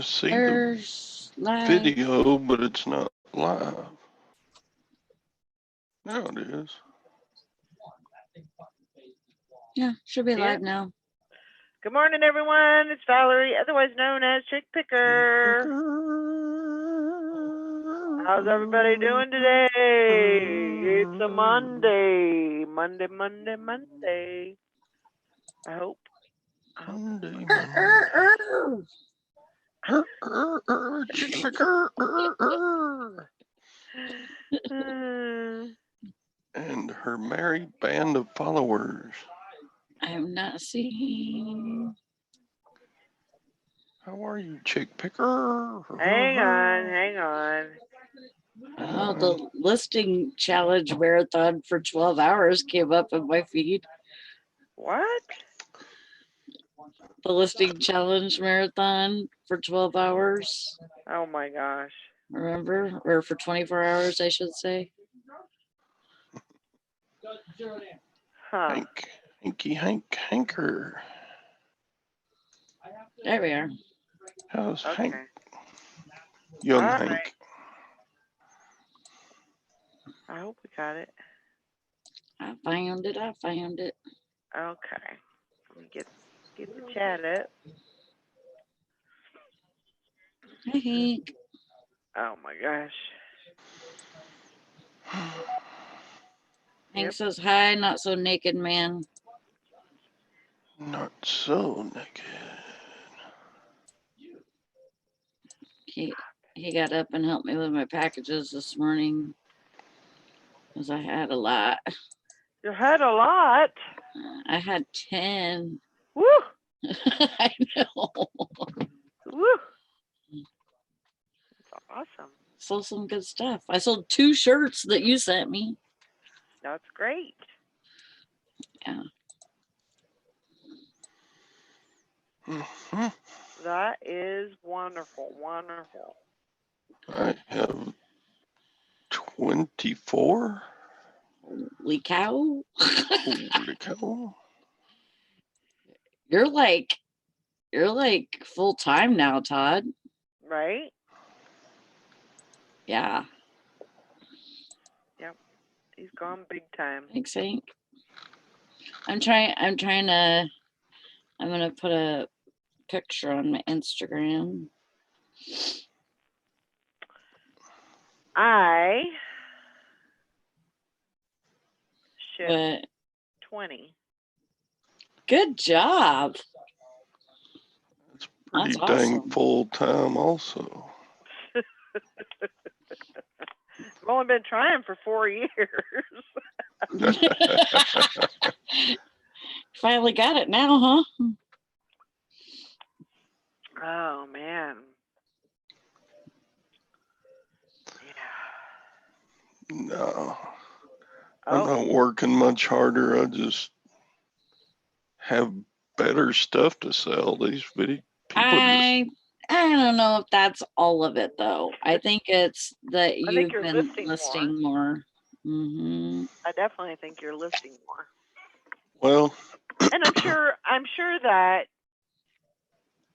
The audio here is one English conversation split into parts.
I see the There's live. video, but it's not live. Now it is. Yeah, should be Yeah. live now. Good morning, everyone. It's Valerie, otherwise known as Chick Picker. How's everybody doing today? It's a Monday. Monday. I hope. Monday. Chick Picker. And her merry band of followers. I have not seen. How are you, Chick Picker? Hang on. Oh, the listing challenge marathon for 12 hours came up in my feed. What? The listing challenge marathon for 12 hours. Oh my gosh. Remember? Or for 24 hours, I should say. Huh. Hanker. There we are. How's Okay. Hank? Young All Hank. right. I hope we got it. I found it. Okay. Let me get the chat up. Hi, Hank. Oh my gosh. Hank Yep. says, hi, not so naked man. Not so naked. He got up and helped me with my packages this morning because I had a lot. You had a lot. I had 10. Woo! I know. Woo! That's awesome. Sold some good stuff. I sold 2 shirts that you sent me. That's great. Yeah. Mm-hmm. That is wonderful. I have 24. Holy cow. Holy cow. You're like full time now, Todd. Right? Yeah. Yep. He's gone big time. Thanks, Hank. I'm gonna put a picture on my Instagram. I shipped But 20. good job. It's pretty That's dang awesome. full time also. I've only been trying for 4 years. Finally got it now, huh? Oh man. Yeah. No. I'm Oh, not working much harder. I just have better stuff to sell. These video people I don't know if that's all of it though. I think it's that I think you've you're been listing more. Mm-hmm. I definitely think you're listing more. well, And I'm sure that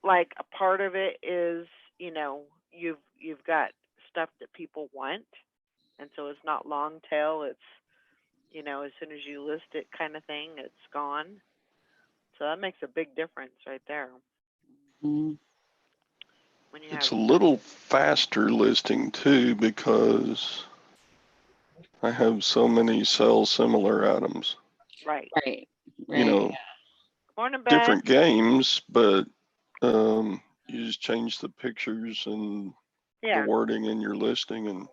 like a part of it is, you've got stuff that people want, and so it's not long tail. It's, as soon as you list it kind of thing, it's gone. So that makes a big difference right there. Mm-hmm. When you it's have a little faster listing too because I have so many sell similar items. right. You know, Morning, Beth. different games, but you just change the pictures and Yeah. the wording in your listing. And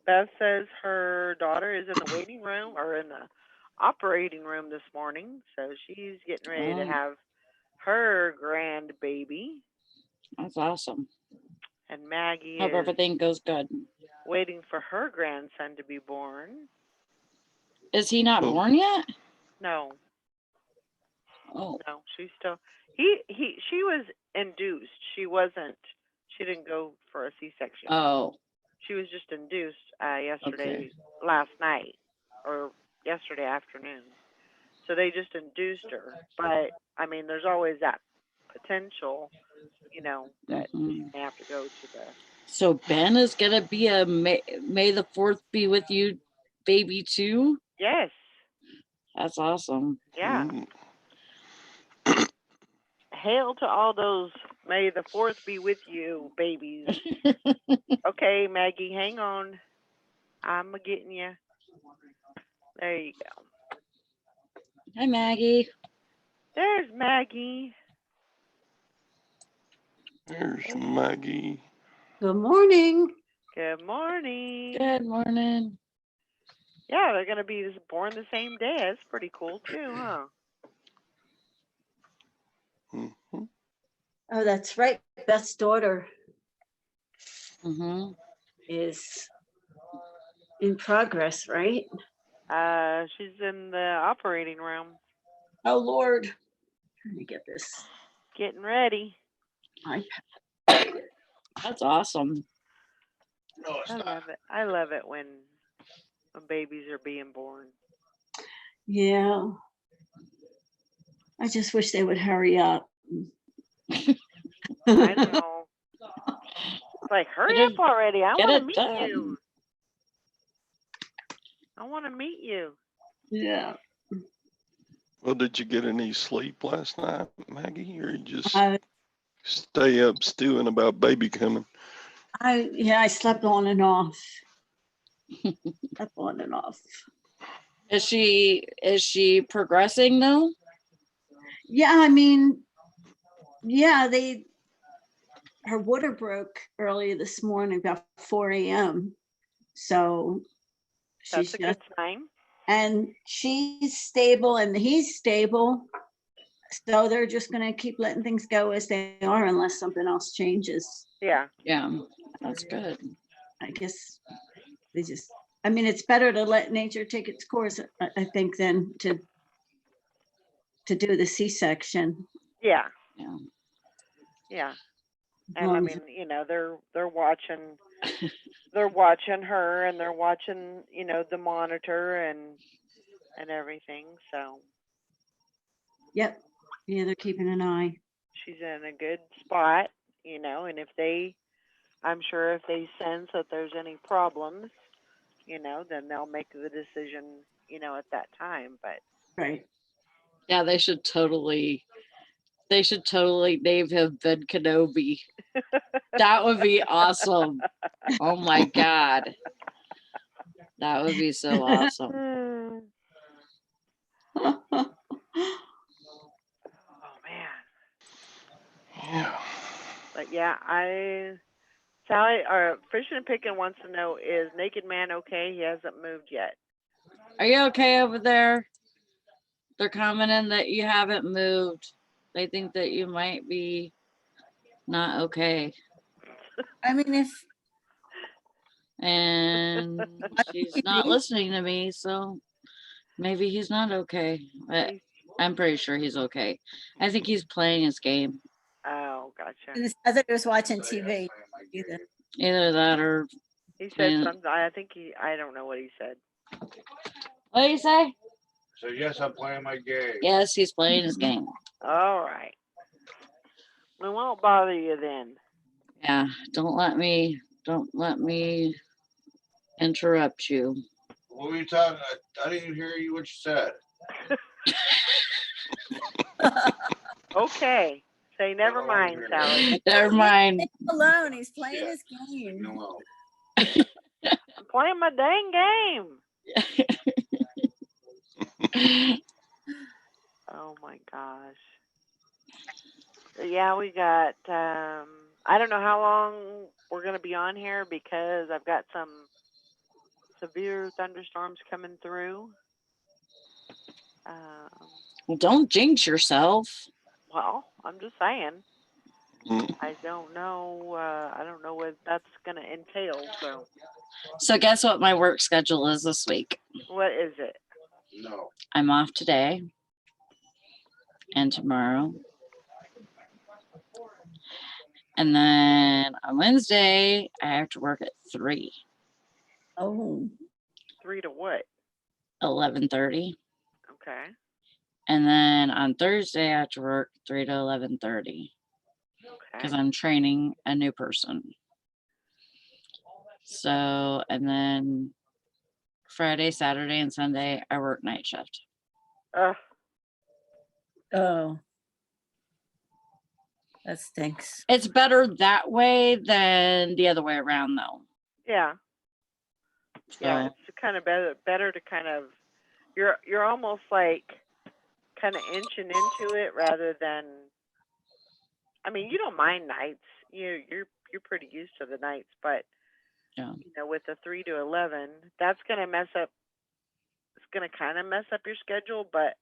Beth says her daughter is in the waiting room or in the operating room this morning, so she's getting ready to have her grandbaby. That's awesome. And Maggie Hope is everything goes good. waiting for her grandson to be born. Is he not born yet? No. Oh. No, she's still she was induced. She didn't go for a C-section. Oh. She was just induced last night or yesterday afternoon. So they just induced her. But I mean, there's always that potential you know, that Mhm. they have to go to the, So Ben is gonna be a May the 4th be with you baby too. yes, That's awesome. yeah. Mm, Hail to all those May the 4th be with you babies. Okay, Maggie, hang on. I'm a getting you. There you go. Hi Maggie. There's Maggie. There's Maggie. Good morning. Good morning. Good morning. Yeah, they're gonna be born the same day. That's pretty cool too, huh? Mhm. Oh, that's right. Beth's daughter Hmm. is in progress, right? She's in the operating room, Oh, Lord. Let me get this getting ready. iPad. That's awesome. I love it when babies are being born. Yeah. I just wish they would hurry up. I know. It's like, hurry Get up already. I get want to it meet done. you. I want to meet you. Yeah. Well, did you get any sleep last night, Maggie, or you just I stay up stewing about baby coming? I slept on and off. Slept on and off. Is she progressing though? Yeah, I mean, yeah, her water broke early this morning about 4 a.m. So That's she's a just good sign. and she's stable and he's stable. So they're just gonna keep letting things go as they are unless something else changes. Yeah. Yeah, that's good. I guess they just, I mean, it's better to let nature take its course, I think, than to do the C-section. Yeah. Yeah. Yeah. as And I long as- mean, you know, they're watching her and they're watching, you know, the monitor and everything. So Yep, yeah, they're keeping an eye. she's in a good spot, you know, and I'm sure if they sense that there's any problems, you know, then they'll make the decision, you know, at that time. But Right. Yeah, they should totally name him Ben Kenobi. That would be awesome. Oh my God. That would be so awesome. oh man. Yeah. But yeah, Sally or Fishing and Picking wants to know, is Naked Man okay? He hasn't moved yet. Are you okay over there? They're commenting that you haven't moved. They think that you might be not okay. I mean, if And she's not listening to me, so maybe he's not okay. But I'm pretty sure he's okay. I think he's playing his game. Oh, gotcha. I thought he was watching TV. Either. Either that or He said And- something. I think I don't know what he said. what do you say? So yes, I'm playing my game. Yes, he's playing his game. All right. We won't bother you then. Yeah, don't let me interrupt you. What were you talking? I didn't even hear what you said. Okay. Say never Oh, mind, here. Sally. Never mind. Leave him alone. He's playing Shit. his game. No. I'm playing my dang game. Oh my gosh. So yeah, we got I don't know how long we're gonna be on here because I've got some severe thunderstorms coming through. Well, don't jinx yourself. Well, I'm just saying. Mm. I don't know. I don't know what that's gonna entail. So, So guess what my work schedule is this week? what is it? No. I'm off today and tomorrow. And then on Wednesday, I have to work at 3, Oh, 3 to what? 11:30. Okay. And then on Thursday, I have to work 3 to 11:30. because Okay. I'm training a new person. So, and then Friday, Saturday, and Sunday, I work night shift. Ugh, Oh. That stinks. It's better that way than the other way around, though. yeah. Yeah, So, it's kind of better to kind of you're almost like kind of inching into it rather than. I mean, you don't mind nights. You're pretty used to the nights, but yeah, with the 3 to 11, that's gonna mess up. It's gonna kind of mess up your schedule, but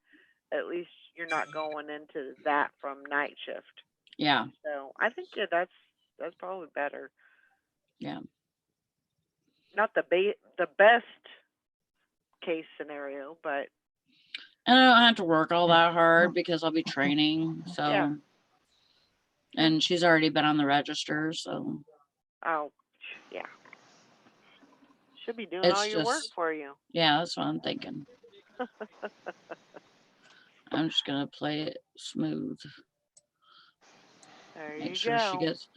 at least you're not going into that from night shift. yeah, So I think that's probably better. yeah. Not the best case scenario, but And I don't have to work all that hard because I'll be training. So, Yeah. and she's already been on the register. So oh yeah, should be doing it's all your work just, for you. yeah, that's what I'm thinking. I'm just going to play it smooth. There Make you sure she go. gets,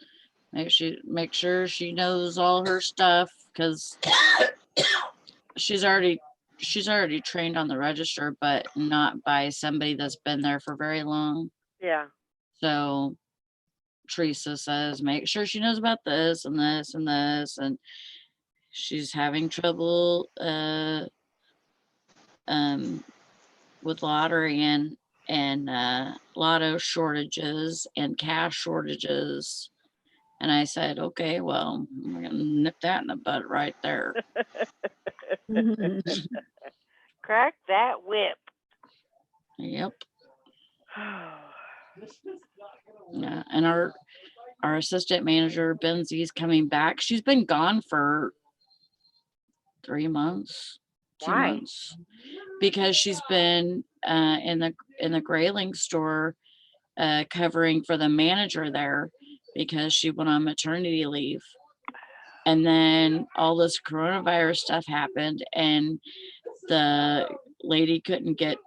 make sure she knows all her stuff because she's already trained on the register, but not by somebody that's been there for very long. Yeah. So Teresa says, make sure she knows about this and this and this, and she's having trouble with lottery and lotto shortages and cash shortages. And I said, okay, well, we're gonna nip that in the bud right there. Crack that whip. Yep. Yeah. And our assistant manager, Benzie's coming back. She's been gone for 3 months, 2 Why? months, because she's been in the Grayling store covering for the manager there because she went on maternity leave. And then all this coronavirus stuff happened and the lady couldn't get,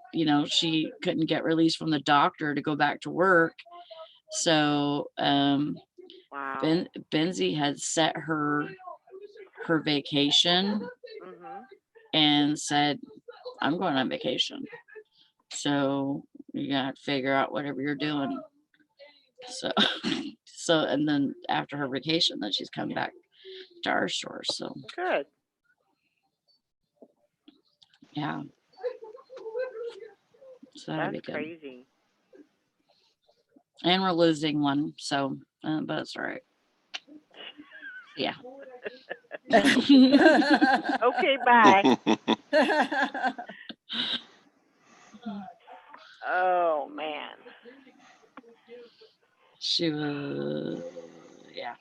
she couldn't get released from the doctor to go back to work. So Wow. Benzie had set her vacation Mhm. and said, I'm going on vacation. So you got to figure out whatever you're doing. So, and then after her vacation, then she's come back to our store. So, Good. yeah. So that'll be That's good. crazy. And we're losing one. So, but it's all right. Yeah. Okay, bye. Oh man. She was, yeah.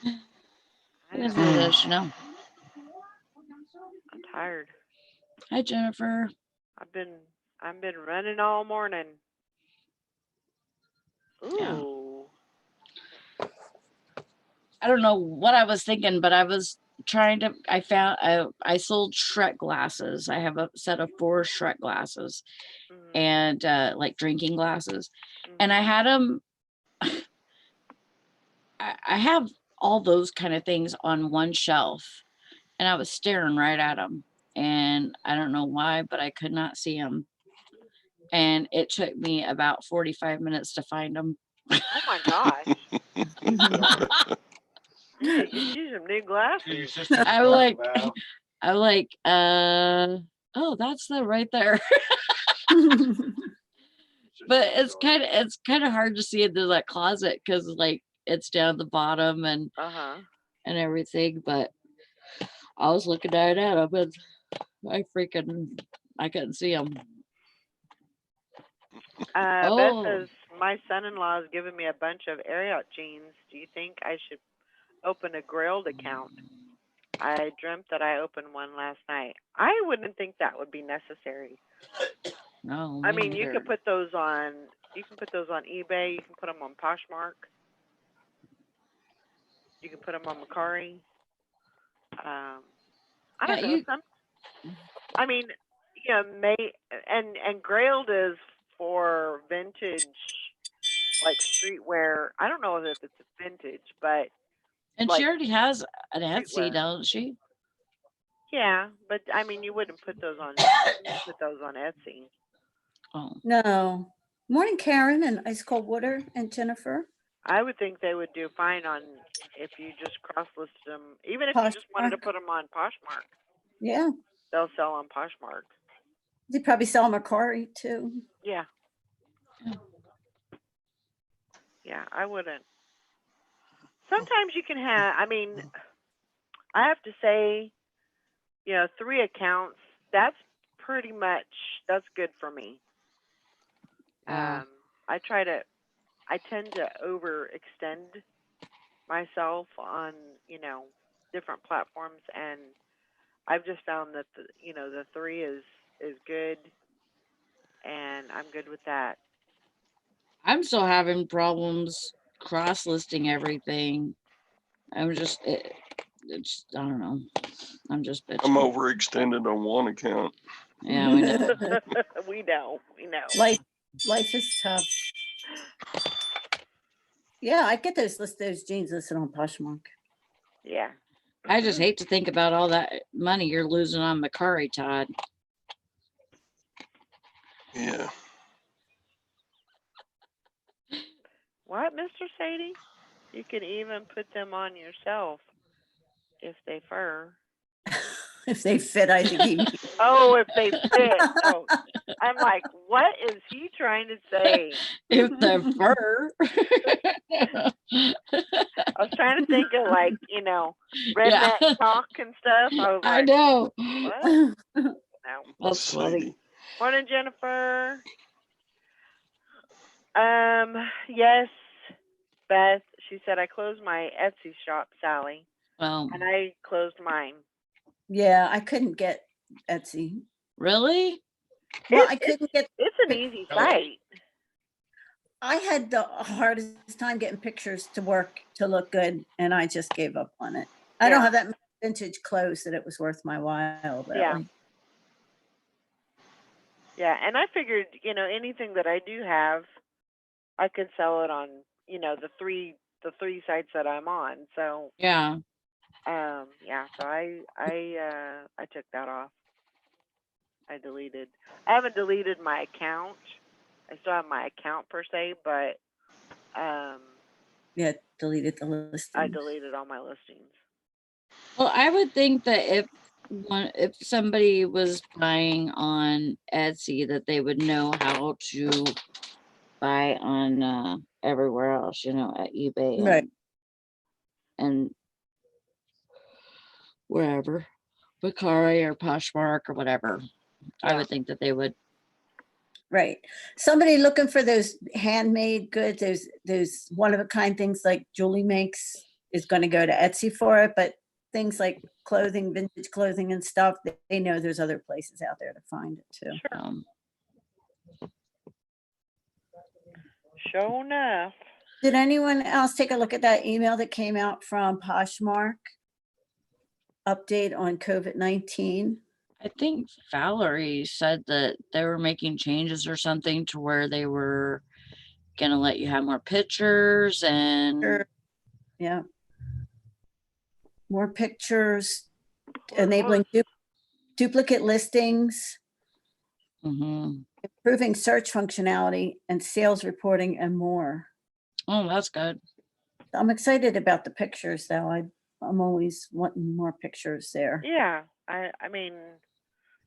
I It is know. what it is, I'm tired. Hi, Jennifer. I've been running all morning. Yeah. Ooh. I don't know what I was thinking, but I was trying to, I sold Shrek glasses. I have a set of 4 Shrek glasses Mhm. and like drinking glasses. Mhm. And I had them, I have all those kind of things on one shelf and I was staring right at them. And I don't know why, but I could not see them. And it took me about 45 minutes to find them. Oh my gosh. You need to get you some new To your glasses. sister's I'm Taco like, Bell. I'm like, oh, that's the right there. But it's kind of hard to see into that closet because like it's down the bottom and Uh-huh. everything. But I was looking at them and I couldn't see them. Beth Oh, says my son-in-law has given me a bunch of air-out jeans. Do you think I should open a Grailed account? I dreamt that I opened one last night. I wouldn't think that would be necessary. no. I me mean, you neither. could put those on. You can put those on eBay. You can put them on Poshmark. You can put them on Mercari. I don't Yeah, know. I mean, and Grailed is for vintage like streetwear. I don't know if it's vintage, but And like she already has an Etsy, streetwear. doesn't she? Yeah, but I mean, you wouldn't put those on Etsy. Oh, No. Morning, Karen and Ice Cold Water and Jennifer. I would think they would do fine on if you just cross-listed them, even if you just wanted to Poshmark. put them on Poshmark. Yeah, They'll sell on Poshmark. they probably sell Mercari too. Yeah. Yeah. Yeah, I wouldn't. Sometimes you can have, I mean, I have to say, 3 accounts, that's pretty much, that's good for me. Yeah. I tend to overextend myself on, different platforms, and I've just found that the 3 is good, and I'm good with that. I'm still having problems cross-listing everything. I'm just, it's, I don't know. I'm just bitching. I'm overextended on one account. Yeah, we know. We know. Life is tough. Yeah, I get those jeans listed on Poshmark. Yeah. I just hate to think about all that money you're losing on Mercari, Todd. Yeah. What, Mr. Sadie? You can even put them on yourself if they fur. If they fit, I think he Oh, if they fit. Oh, I'm like, what is he trying to say? If they're fur. I was trying to think of like, Yeah. redneck talk and stuff. I was I like, know. what? No. That's funny. Sadie. Morning, Jennifer. Yes, Beth. She said I closed my Etsy shop, Sally, Well, and I closed mine. Yeah, I couldn't get Etsy. really? Well, It- I couldn't get, It's an easy site. I had the hardest time getting pictures to work to look good, and I just gave up on it. I don't Yeah. have that many vintage clothes that it was worth my while, Yeah. really. Yeah, and I figured, anything that I do have, I could sell it on, the three sites that I'm on. So, Yeah. yeah, so I took that off. I haven't deleted my account. I still have my account per se, but Yeah, deleted the list. I deleted all my listings. Well, I would think that if somebody was buying on Etsy, that they would know how to buy on everywhere else, at eBay Right. and wherever, Mercari or Poshmark or whatever. I Yeah. would think that they would. Right. Somebody looking for those handmade goods, those one of a kind things like Julie makes is going to go to Etsy for it, but things like clothing, vintage clothing and stuff, they know there's other places out there to find it too. Sure. Sure enough. Did anyone else take a look at that email that came out from Poshmark? Update on COVID-19? I think Valerie said that they were making changes or something to where they were going to let you have more pictures and Sure. Yeah. More pictures, enabling duplicate listings, Mhm. improving search functionality and sales reporting and more. Oh, that's good. I'm excited about the pictures though. I'm always wanting more pictures there. Yeah, I mean,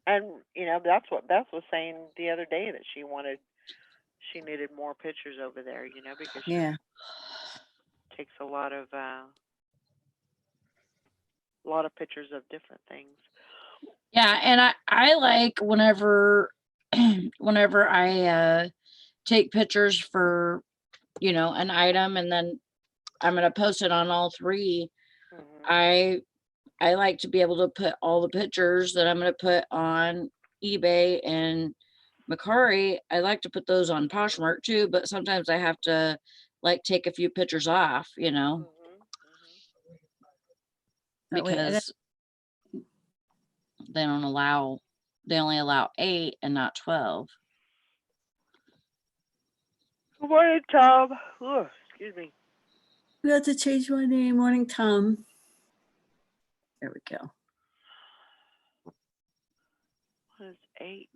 and that's what Beth was saying the other day, that she needed more pictures over there, because she Yeah. takes a lot of pictures of different things. Yeah, and I like whenever whenever I take pictures for an item and then I'm gonna post it on all 3. Mhm. I like to be able to put all the pictures that I'm gonna put on eBay and Mercari. I like to put those on Poshmark too, but sometimes I have to like take a few pictures off, Mhm. Mhm. That way- and because they only allow 8 and not 12. Good morning, Tom. Ooh, excuse me. We have to change my name. Morning, Tom. There we go. What is 8?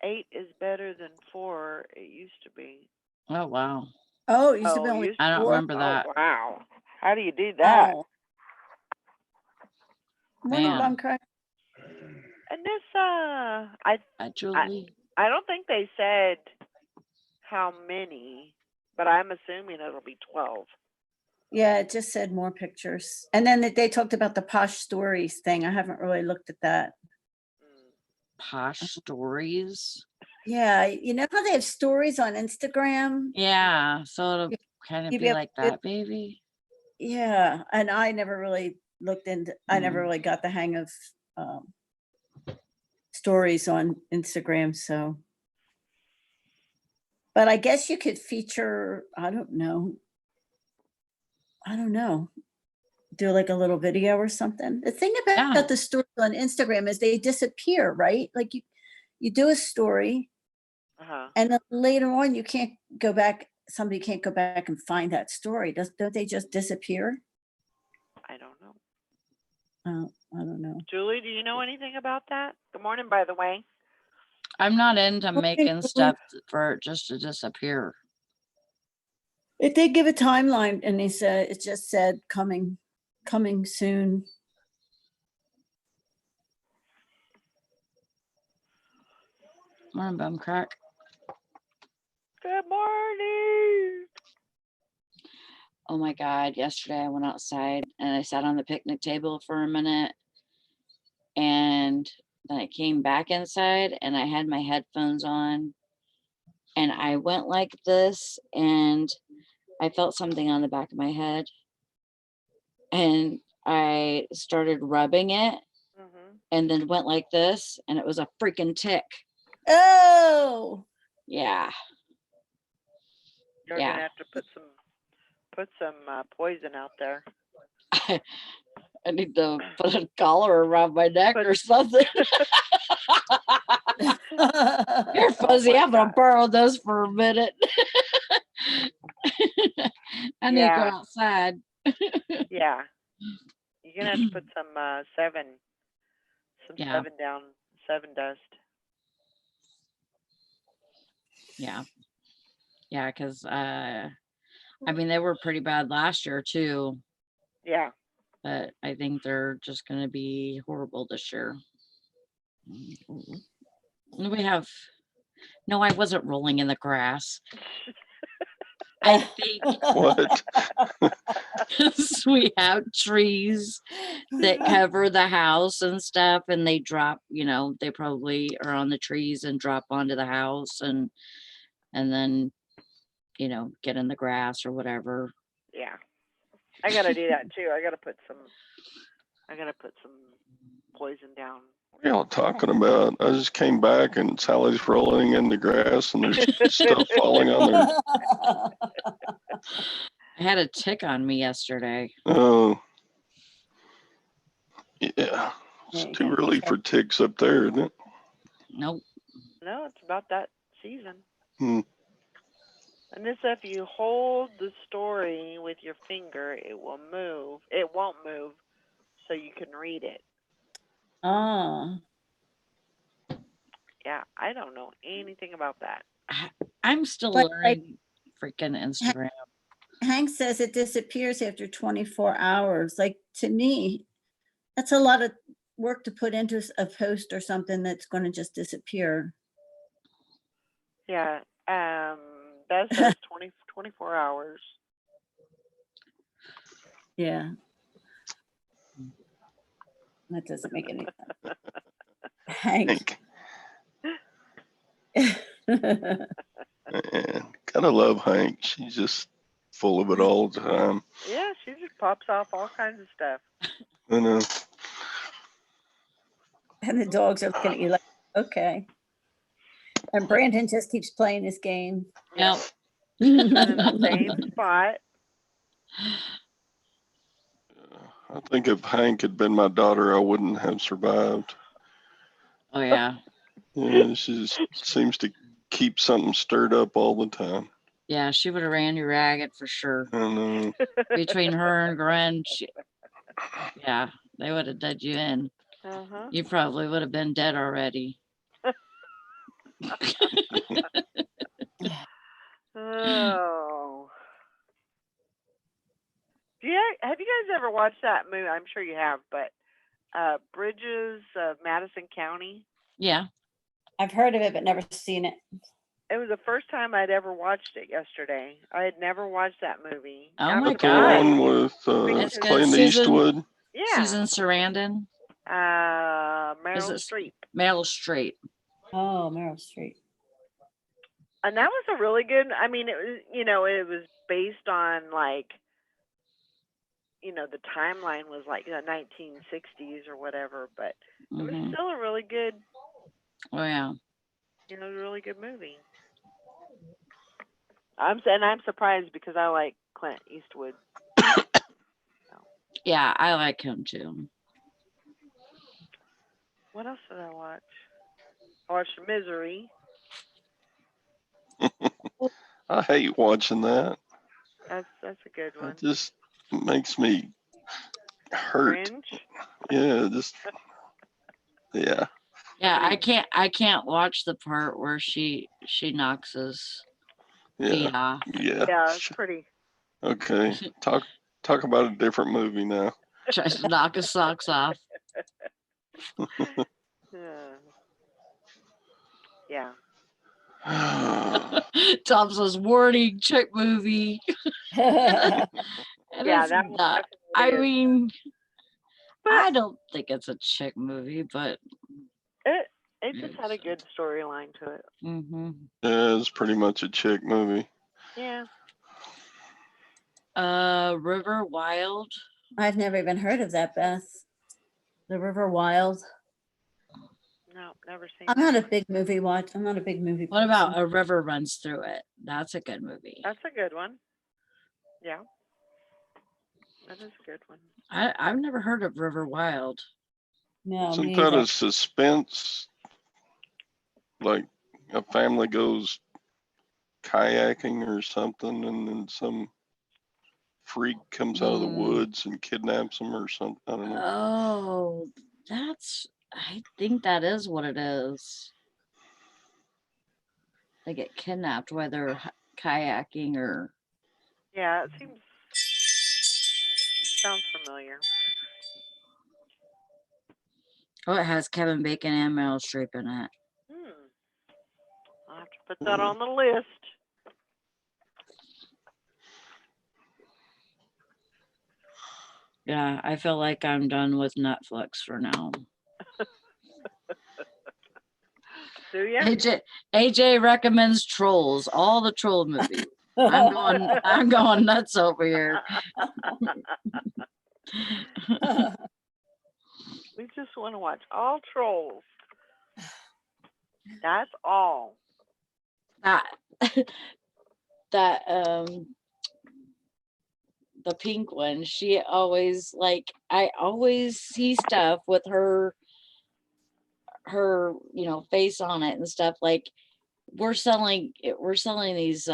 8 is better than 4. It used to be. Oh, wow. Oh, it used to Oh, be it only used I don't four. remember that. Oh, wow. How do you do that? Oh. Morning, Man. Mom Craig. Anissa, Julie. I don't think they said how many, but I'm assuming it'll be 12. Yeah, it just said more pictures. And then they talked about the Posh Stories thing. I haven't really looked at that. Mm. Posh stories. Yeah, you know how they have stories on Instagram? Yeah. So it'll kind of you'd be be able like to- that, baby. Yeah, and I never really looked into, I never Mm. really got the hang of stories on Instagram, so. But I guess you could feature, I don't know. Do like a little video or something. The thing Yeah. about the stories on Instagram is they disappear, right? Like you do a story Uh-huh. and then later on you can't go back, somebody can't go back and find that story. Don't they just disappear? I don't know. I don't know. Julie, do you know anything about that? Good morning, by the way. I'm not into Well, making Julie. stuff for it just to disappear. It did give a timeline and they said, it just said coming soon. Morning, bum crack. Good morning. Oh my God. Yesterday I went outside and I sat on the picnic table for a minute. And then I came back inside and I had my headphones on. And I went like this and I felt something on the back of my head. And I started rubbing it Mm-hmm. and then went like this. And it was a freaking tick. Oh, Yeah. You're Yeah. gonna have to put some poison out there. I need to put a collar around my neck Put- or something. Here, Fuzzy, my I'm gonna God. borrow those for a minute. I need to go Yeah. outside. Yeah. You're gonna have to put some 7 Yeah. down, 7 dust. Yeah. Yeah, because I mean they were pretty bad last year too, Yeah. but I think they're just gonna be horrible this year. We have no, I wasn't rolling in the grass. I think What? we have trees that cover the house and stuff, and they drop, they probably are on the trees and drop onto the house and then, get in the grass or whatever. Yeah. I gotta do that too. I gotta put some poison down. What are y'all talking about? I just came back and Sally's rolling in the grass and there's stuff falling on her. I had a tick on me yesterday. Oh. Yeah. Yeah, It's you too gotta be early for ticks up there, isn't it? Nope. No, it's about that season. Hmm. And this, if you hold the story with your finger, it will move. It won't move, so you can read it. Oh, Yeah, I don't know anything about that. I'm still But, learning freaking Instagram. Hank says it disappears after 24 hours. Like, to me, that's a lot of work to put into a post or something that's going to just disappear. Yeah, that says 24 hours. Yeah. That doesn't make any sense. Hank. Man, gotta love Hank. She's just full of it all the time. Yeah, she just pops off all kinds of stuff. I know. And the dogs are looking at you like, okay. And Brandon just keeps playing this game. Yep. In the same spot. I think if Hank had been my daughter, I wouldn't have survived. Oh yeah. Yeah, she just seems to keep something stirred up all the time. Yeah, she would have ran you ragged for sure. I know. Between her and Gren, yeah, they would have dug you in. Uh-huh. You probably would have been dead already. Oh. Have you guys ever watched that movie? I'm sure you have, but Bridges of Madison County. Yeah. I've heard of it, but never seen it. It was the first time I'd ever watched it yesterday. I had never watched that movie. Oh I'm my The surprised. God. one with It's good. Clint Susan- Eastwood. Yeah. Susan Sarandon, Meryl it- Streep. Meryl Streep. Oh, Meryl Streep. And that was a really good, I mean, it was, it was based on like, the timeline was like the 1960s or whatever, but it was Mhm. still a really good, Oh yeah. really good movie. I'm surprised because I like Clint Eastwood. Yeah, I like him too. What else did I watch? I watched Misery. I hate watching that. That's a good one. It just makes me hurt. Cringe. Yeah, yeah. Yeah, I can't watch the part where she knocks his feet Yeah. off. Yeah. Yeah, it's pretty. Okay. Talk about a different movie now. Tries to knock his socks off. Yeah. Tom says warning chick movie. Oh, And Yeah, it's that one not. definitely I is. mean, But I don't think it's a chick movie, but it just had a good storyline to it. mhm. Yeah, it's pretty much a chick movie. Yeah. River Wild. I've never even heard of that, Beth. The River Wild. No, never seen I'm not that a big movie watch. I'm not a big movie. What about person. A River Runs Through It? That's a good movie. That's a good one. Yeah. That is a good one. I've never heard of River Wild. No, Isn't me that either. a suspense? Like a family goes kayaking or something, and then some freak comes out of the Mm. woods and kidnaps them or something. I don't know. Oh, I think that is what it is. They get kidnapped while they're kayaking or. Yeah, it sounds familiar. Oh, it has Kevin Bacon and Meryl Streep in it. I'll have to put that on the list. Yeah, I feel like I'm done with Netflix for now. Do ya? AJ recommends Trolls, all the troll movies. I'm going nuts over here. We just want to watch all Trolls. That's all. That the pink one, she always I always see stuff with her face on it and stuff. Like we're selling these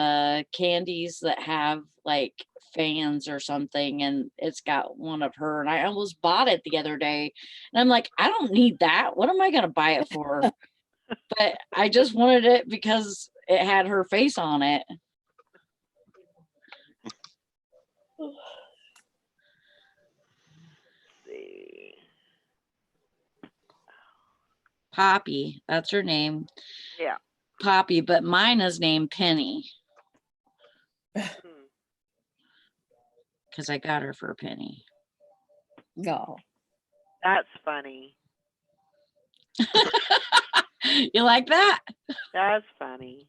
candies that have like fans or something, and it's got one of her, and I almost bought it the other day, and I'm like, I don't need that. What am I gonna buy it for? But I just wanted it because it had her face on it. See. Poppy, that's her name. Yeah. Poppy, but mine is named Penny because I got her for a penny. No. That's funny. You like that? That's funny.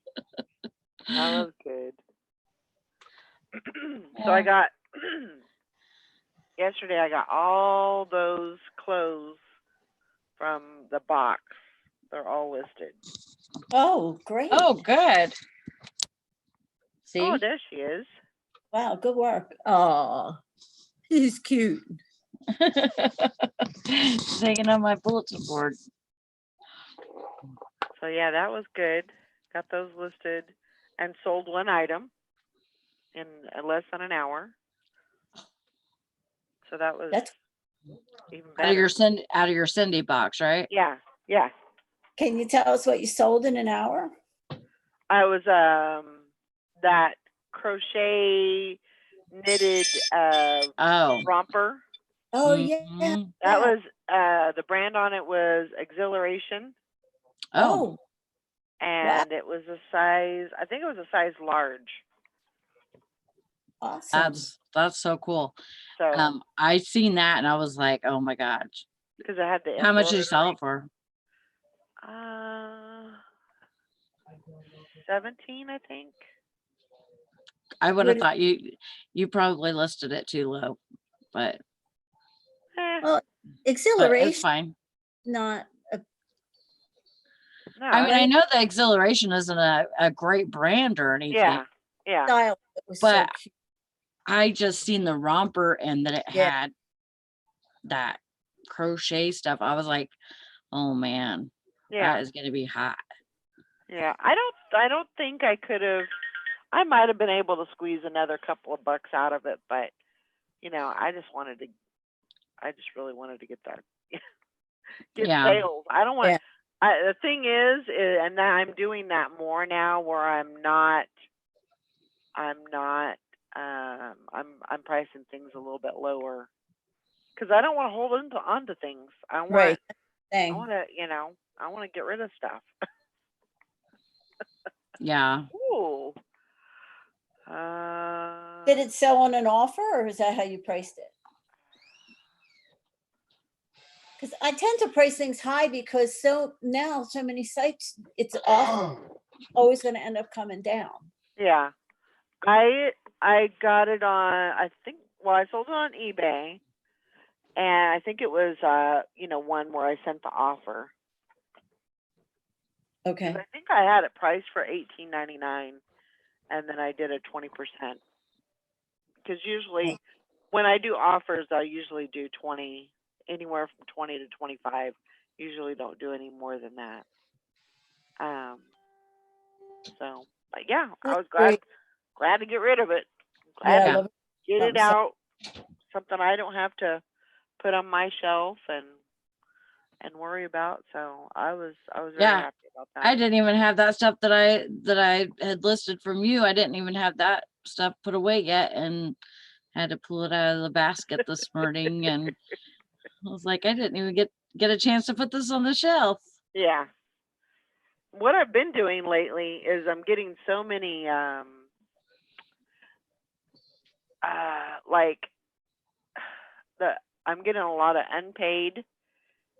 That was good. So I got yesterday I got all those clothes from the box. They're all listed. Oh, great. Oh, good. See? Oh, there she is. Wow, good work. Oh, he's cute. She's hanging on my bulletin board. So yeah, that was good. got those listed, and sold one item in less than an hour. So that was That's- even Out of your better. out of your Cindy box, right? Yeah, yeah. Can you tell us what you sold in an hour? I was that crochet knitted Oh. romper. Oh, yeah. Mhm. That was the brand on it was Exhilaration, Oh, and it was a size. I think it was a size large. Awesome. that's so cool. So I seen that and I was like, oh my gosh. because I had the How much did you embroidery. sell it for? 17, I think. I would What have is- thought you probably listed it too low, but Well, but it's exhilaration, fine. not a, No, I mean, I Right. know the Exhilaration isn't a great brand or anything, yeah, yeah, style that was so but cute. I just seen the romper and that it Yeah. had that crochet stuff. I was like, oh man, yeah, that is gonna be hot. yeah. I don't think I could have. I might have been able to squeeze another couple of bucks out of it, but I just really wanted to get that get Yeah. sales. I don't want. Yeah. The thing is, and now I'm doing that more now, where I'm pricing things a little bit lower because I don't want to hold onto things. I want Right. I Thing. want to I want to get rid of stuff. Yeah. Ooh. Did it sell on an offer or is that how you priced it? Because I tend to price things high because so many sites, it's always going to end up coming down. Yeah. I got it on, I think, well, I sold it on eBay, and I think it was one where I sent the offer. 'Cause Okay. I think I had it priced for $18.99, and then I did a 20%. Because usually when I do offers, I usually do 20, anywhere from 20 to 25. Usually don't do any more than that. So, but yeah, I was Great. glad to get rid of it. Yeah, Glad I to love it. get it something so- out. Something I don't have to put on my shelf and worry about. So I was very Yeah. happy about that. I didn't even have that stuff that I had listed from you. I didn't even have that stuff put away yet and had to pull it out of the basket this morning and I was like, I didn't even get a chance to put this on the shelf. Yeah. What I've been doing lately is I'm getting so many like I'm getting a lot of unpaid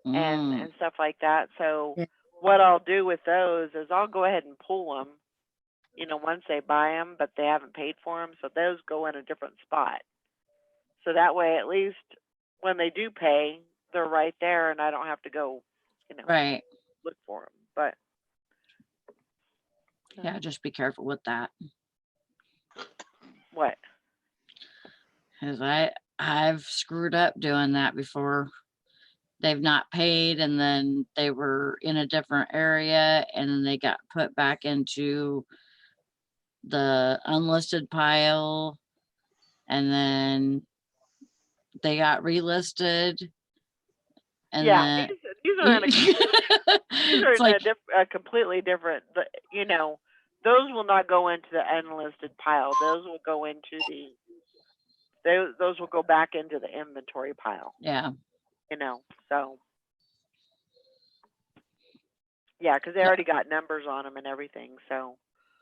Mm, and stuff like that. So Yeah. what I'll do with those is I'll go ahead and pull them, once they buy them, but they haven't paid for them. So those go in a different spot. So that way, at least when they do pay, they're right there, and I don't have to go, right. look for them. But Yeah, just be careful with that. what? Cause I've screwed up doing that before. They've not paid and then they were in a different area and then they got put back into the unlisted pile. And then they got relisted. And Yeah, then these are in a these are it's in like, a completely different. Those will not go into the unlisted pile. Those will go into those will go back into the inventory pile. yeah, So yeah, because they Yeah. already got numbers on them and everything. So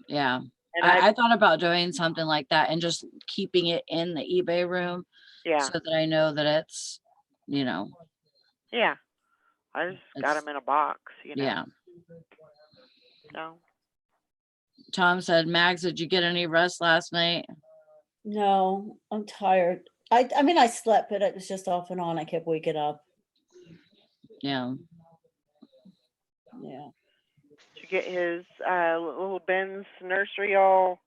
yeah. and I thought about doing something like that and just keeping it in the eBay room yeah, so that I know that it's, yeah. I just got It's- them in a box. yeah. So Tom said, Mags, did you get any rest last night? No, I'm tired. I mean, I slept, but it was just off and on. I kept waking up. Yeah. Yeah. to get his little Ben's nursery all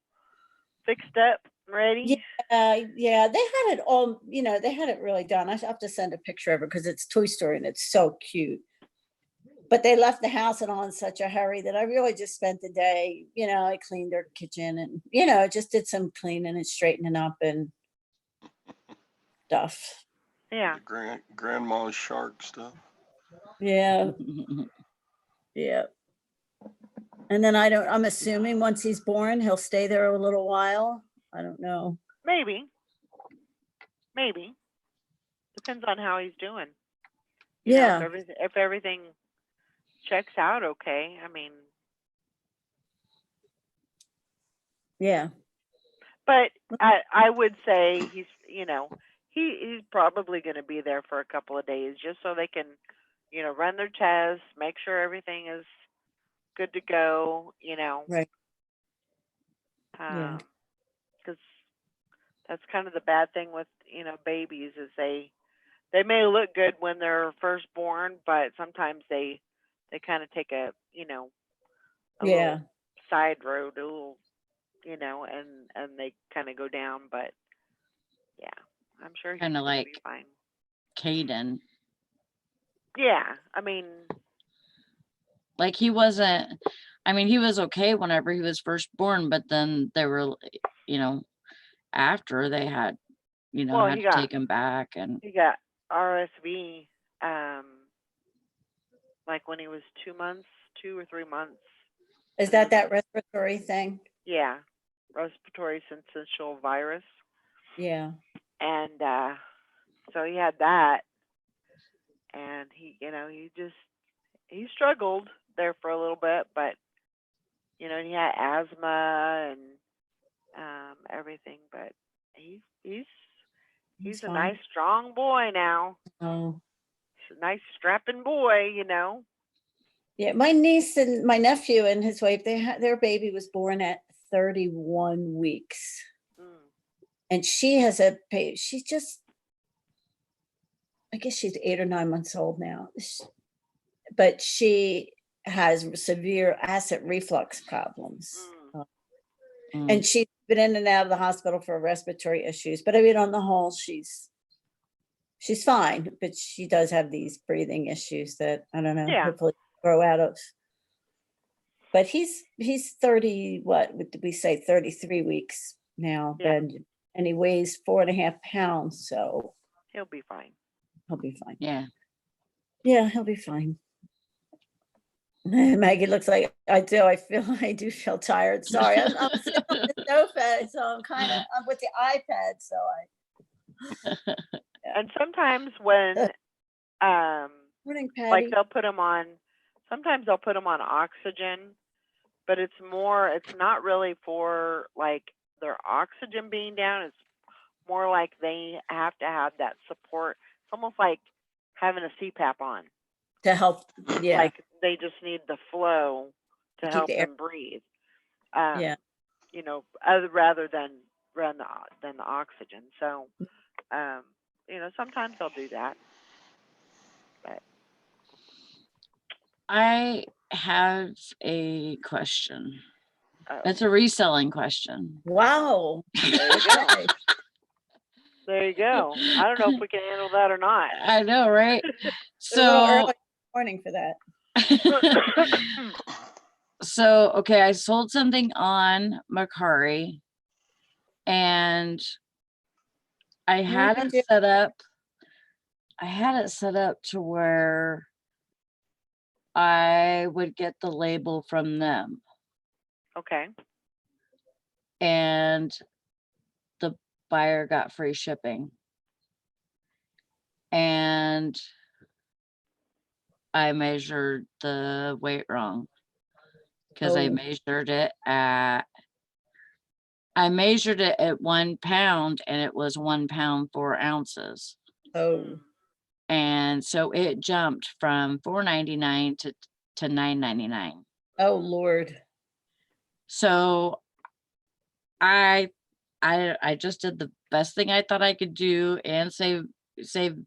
fixed up, ready. Yeah, they had it all, they had it really done. I have to send a picture of it because it's Toy Story and it's so cute. But they left the house and all in such a hurry that I really just spent the day, I cleaned their kitchen and, just did some cleaning and straightening up and stuff. Yeah. The grandma's shark stuff. Yeah, yeah. And then I'm assuming once he's born, he'll stay there a little while. I don't know. Maybe. Maybe. Depends on how he's doing. You know, Yeah, if everything checks out okay, I mean, yeah, but I would say he's, he's probably going to be there for a couple of days just so they can, run their tests, make sure everything is good to go, right. Yeah. because that's kind of the bad thing with, babies is they may look good when they're first born, but sometimes they kind of take a, a Yeah. little side road, a little, and they kind of go down. But yeah, I'm sure he's Kinda gonna like- be fine. Caden, Yeah, I mean, like he wasn't, I mean, he was okay whenever he was first born, but then they were, after they had, Well, had he to got- take him back and, he got RSV, like when he was 2 or 3 months. Is that respiratory thing? Yeah, respiratory syncytial virus. Yeah. And so he had that, and he struggled there for a little bit, but and he had asthma and everything, but he's a fine. nice strong boy now. Oh. He's a nice strapping boy, Yeah, my niece and my nephew and his wife, their baby was born at 31 weeks. Mm. And she's just, I guess she's 8 or 9 months old now. But she has severe acid reflux problems. Mm. And she's been in and out of the hospital for respiratory issues. But I mean, on the whole, she's fine, but she does have these breathing issues that I don't know, Yeah. hopefully grow out of. But he's 30, what did we say, 33 weeks now, Yeah. and he weighs 4.5 pounds, so He'll be fine. he'll be fine. yeah. Yeah, he'll be fine. Maggie looks like I do feel tired. Sorry, I'm sitting on the sofa, so I'm with the iPad, so And sometimes when morning, Patty. like sometimes they'll put them on oxygen, but it's not really for like their oxygen being down. It's more like they have to have that support. It's almost like having a CPAP on. To help, yeah, Like they just need the flow to keep help the air- them breathe. Yeah. Rather than the oxygen. So, sometimes they'll do that. But I have a question. uh, It's a reselling question. Wow. there you go. There you go. I don't know if we can handle that or not. I know, right? It's a little So, early morning for that. so okay, I sold something on Mercari and I had did it you- set up. I had it set up to where I would get the label from them Okay. and the buyer got free shipping. And I measured the weight wrong because I Oh. measured it at 1 pound and it was 1 pound 4 ounces. Oh, And so it jumped from $4.99 to $9.99. oh, Lord. So I just did the best thing I thought I could do and save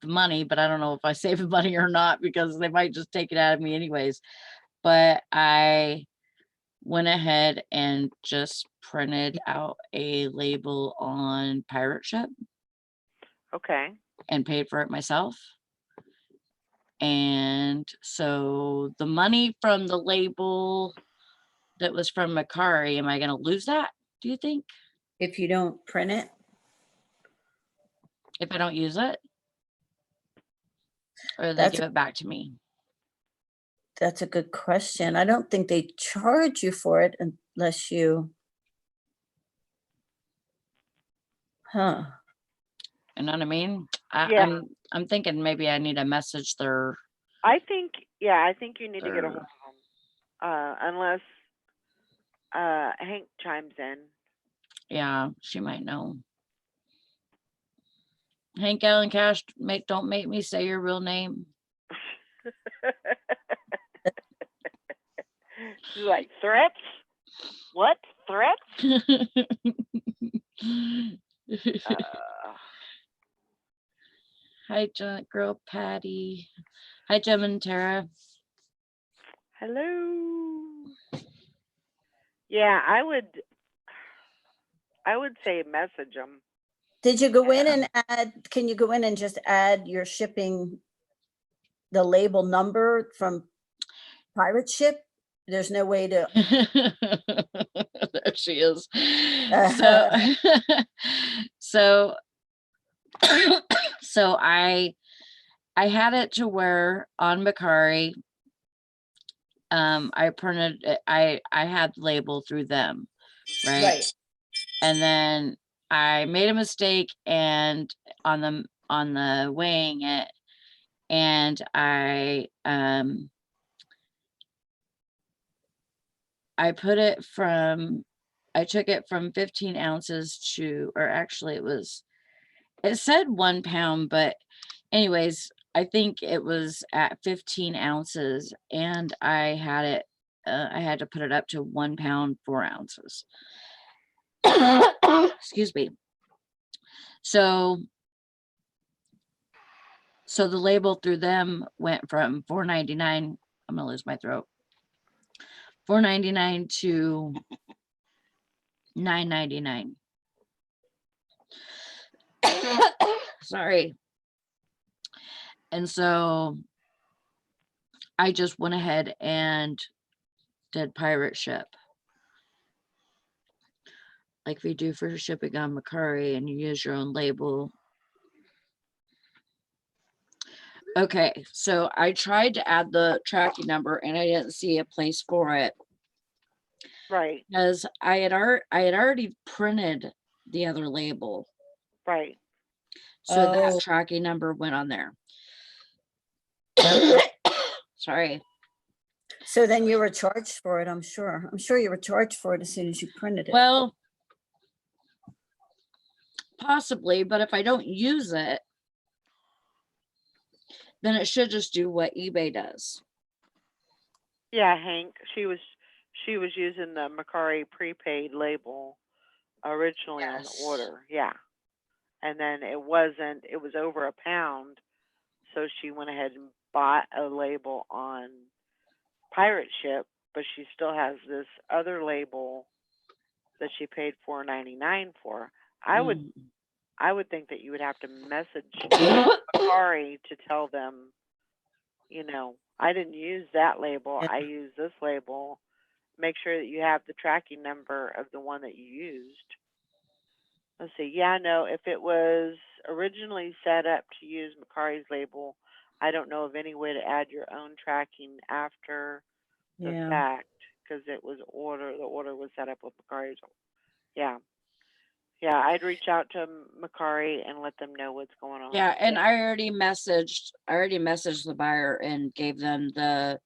money, but I don't know if I saved money or not because they might just take it out of me anyways. But I went ahead and just printed out a label on Pirate Ship Okay. and paid for it myself. And so the money from the label that was from Macari, am I gonna lose that, do you think, If you don't print it, if I don't use it? Or they That's- give it back to me? that's a good question. I don't think they charge you for it unless you. Huh. You know what I mean? Yeah. I'm thinking maybe I need to message their, I think you need to get a hold Or- of them. Unless Hank chimes in. yeah, she might know. Hank Allen Cash, don't make me say your real name. She's like, threats? What? Threats? Hi, girl Patty. Hi, Jim and Tara. Hello. Yeah, I would say message them. Did you go in and can you go in and just add your shipping, the label number from Pirate Ship? There's no way to, There she is. So, so, so I had it to where on Macari, I printed it, I had the label through them, right? right, And then I made a mistake and on the weighing it, and I put it from, I took it from 15 ounces to, or actually it said 1 pound, but anyways, I think it was at 15 ounces and I had to put it up to 1 pound, 4 ounces. Excuse me. So the label through them went from $4.99. I'm gonna lose my throat. $4.99 to $9.99. Sorry. And so I just went ahead and did Pirate Ship, like we do for shipping on Macari, and you use your own label. Okay, so I tried to add the tracking number and I didn't see a place for it Right, because I had already printed the other label. right. So Oh. that tracking number went on there. Sorry. so then you were charged for it, I'm sure. I'm sure you were charged for it as soon as you printed it. Well, possibly, but if I don't use it, then it should just do what eBay does. Yeah, Hank. She was using the Macari prepaid label originally on the Yes. order. Yeah. And then it was over a pound. So she went ahead and bought a label on Pirate Ship, but she still has this other label that she paid $4.99 for. I would think that you would have to message Macari to tell them, I didn't use that label. Yeah. I used this label. Make sure that you have the tracking number of the one that you used. Let's see. Yeah, no, if it was originally set up to use Macari's label, I don't know of any way to add your own tracking after the Yeah. fact, because the order was set up with Macari's. Yeah. Yeah, I'd reach out to Macari and let them know what's going on. Yeah, and I already messaged the buyer and gave them the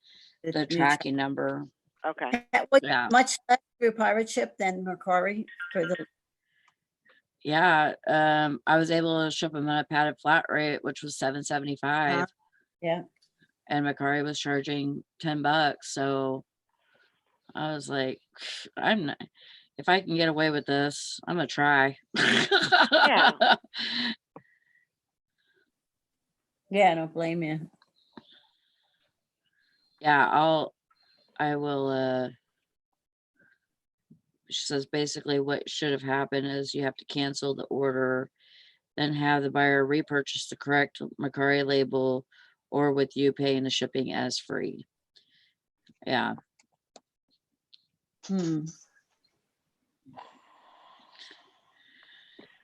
The new tracking number. Okay. That was Yeah. much less through Pirate Ship than Macari for the, Yeah, I was able to ship them at a padded flat rate, which was $7.75. yeah. And Macari was charging $10. So I was like, if I can get away with this, I'm gonna try. Yeah. Yeah, I don't blame you. Yeah, I will, she says basically what should have happened is you have to cancel the order, then have the buyer repurchase the correct Macari label, or with you paying the shipping as free. Yeah, Hmm.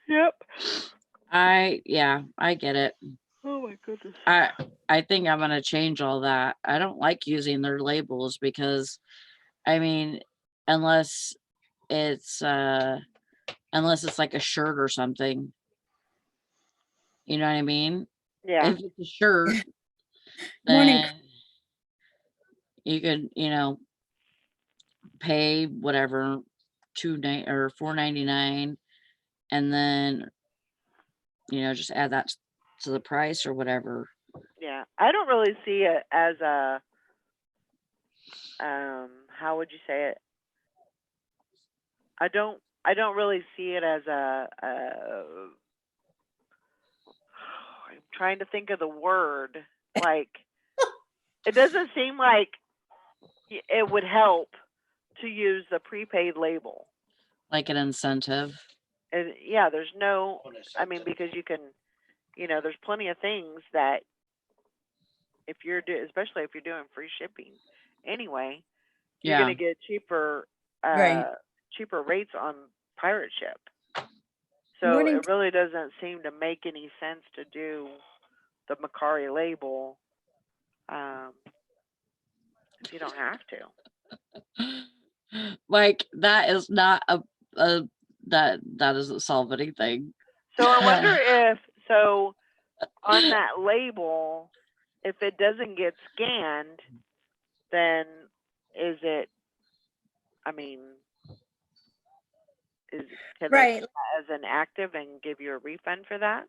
Yep. I get it. Oh my goodness. I think I'm gonna change all that. I don't like using their labels because, I mean, unless it's like a shirt or something. You know what I mean? Yeah. If it's a shirt, Morning. then you could, pay whatever or $4.99, and then just add that to the price or whatever. Yeah. I don't really see it as a how would you say it? I don't really see it as I'm trying to think of the word. Like it doesn't seem like it would help to use the prepaid label. Like an incentive. And yeah, there's no, I mean, because you can, there's plenty of things that if you're especially if you're doing free shipping anyway, you're Yeah. gonna get cheaper Right. cheaper rates on pirate ship. So Morning. it really doesn't seem to make any sense to do the Macari label if you don't have to. Like that is not a that doesn't solve anything. So I No. wonder if on that label, if it doesn't get scanned, then is it? I mean, can they Right. put that as an active and give you a refund for that?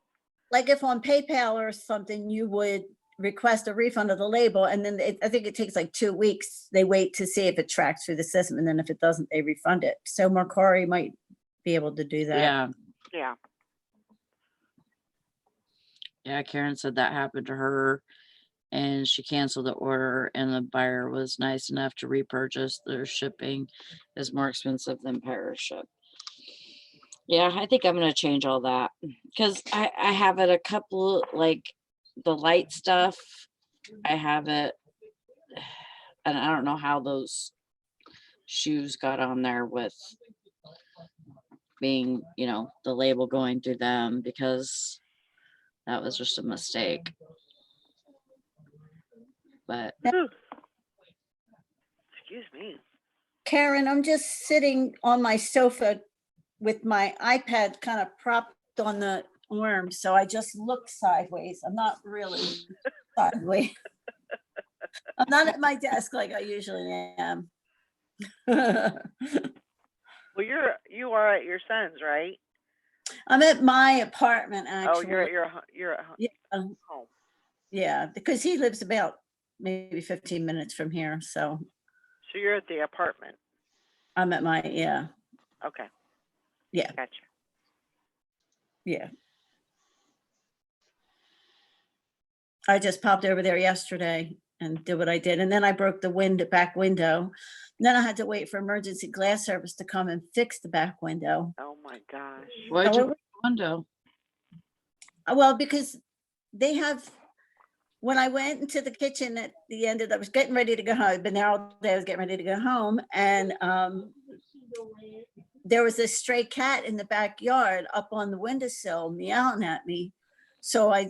Like if on PayPal or something, you would request a refund of the label, and then I think it takes like 2 weeks. They wait to see if it tracks through the system, and then if it doesn't, they refund it. So Mercari might be able to do that. Yeah. Yeah. Yeah, Karen said that happened to her and she canceled the order, and the buyer was nice enough to repurchase. Their shipping is more expensive than pirate ship. Yeah, I think I'm gonna change all that because I have it a couple, like the light stuff. I have it, and I don't know how those shoes got on there with being, the label going through them, because that was just a mistake. But Whew. Excuse me. Karen, I'm just sitting on my sofa with my iPad kind of propped on the arm, so I just look sideways. I'm not really sideways. I'm not at my desk like I usually am. Well, you are at your son's, right? I'm at my apartment, Oh, you're actually. at you're at Yeah, home. yeah, because he lives about maybe 15 minutes from here, so So you're at the apartment. I'm at my, yeah, Okay. Yeah. Gotcha. yeah. I just popped over there yesterday and did what I did, and then I broke the back window. And then I had to wait for emergency glass service to come and fix the back window. Oh my gosh. why'd Oh, you it- break the window? Well, because they have, when I went into the kitchen at the end of, I was getting ready to go home. I've been there all day, I was getting ready to go home, and there was a stray cat in the backyard up on the windowsill meowing at me. So I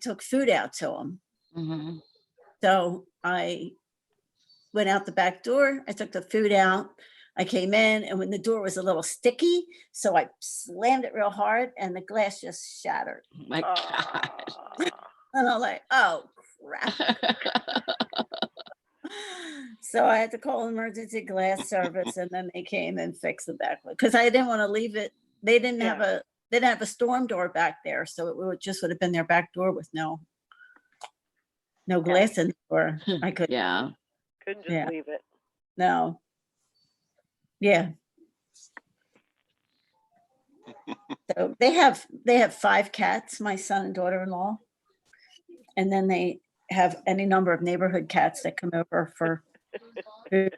took food out to him. Mm-hmm. So I went out the back door, I took the food out, I came in, and when the door was a little sticky, so I slammed it real hard and the glass just shattered. My God. Ah. And I'm like, oh crap. So I had to call emergency glass service, and then they came and fixed the back one because I didn't want to leave it. They didn't have a storm door back there, so it would have been their back door with no glass in the door. I could Yeah. Couldn't just Yeah. leave it. no. Yeah. So they have 5 cats, my son and daughter-in-law, and then they have any number of neighborhood cats that come over for food.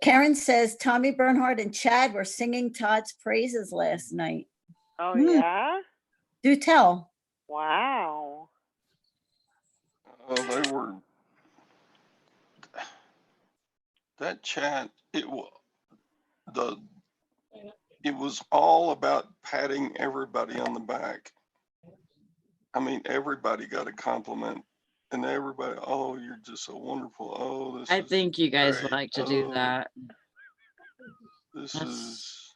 Karen says Tommy Bernhardt and Chad were singing Todd's praises last night. Oh Hmm. yeah. Do tell. Wow. They were, that chat, it was all about patting everybody on the back. I mean, everybody got a compliment and everybody, oh, you're just so wonderful. Oh, this I is think you guys great. like to do Oh, that. This That's- is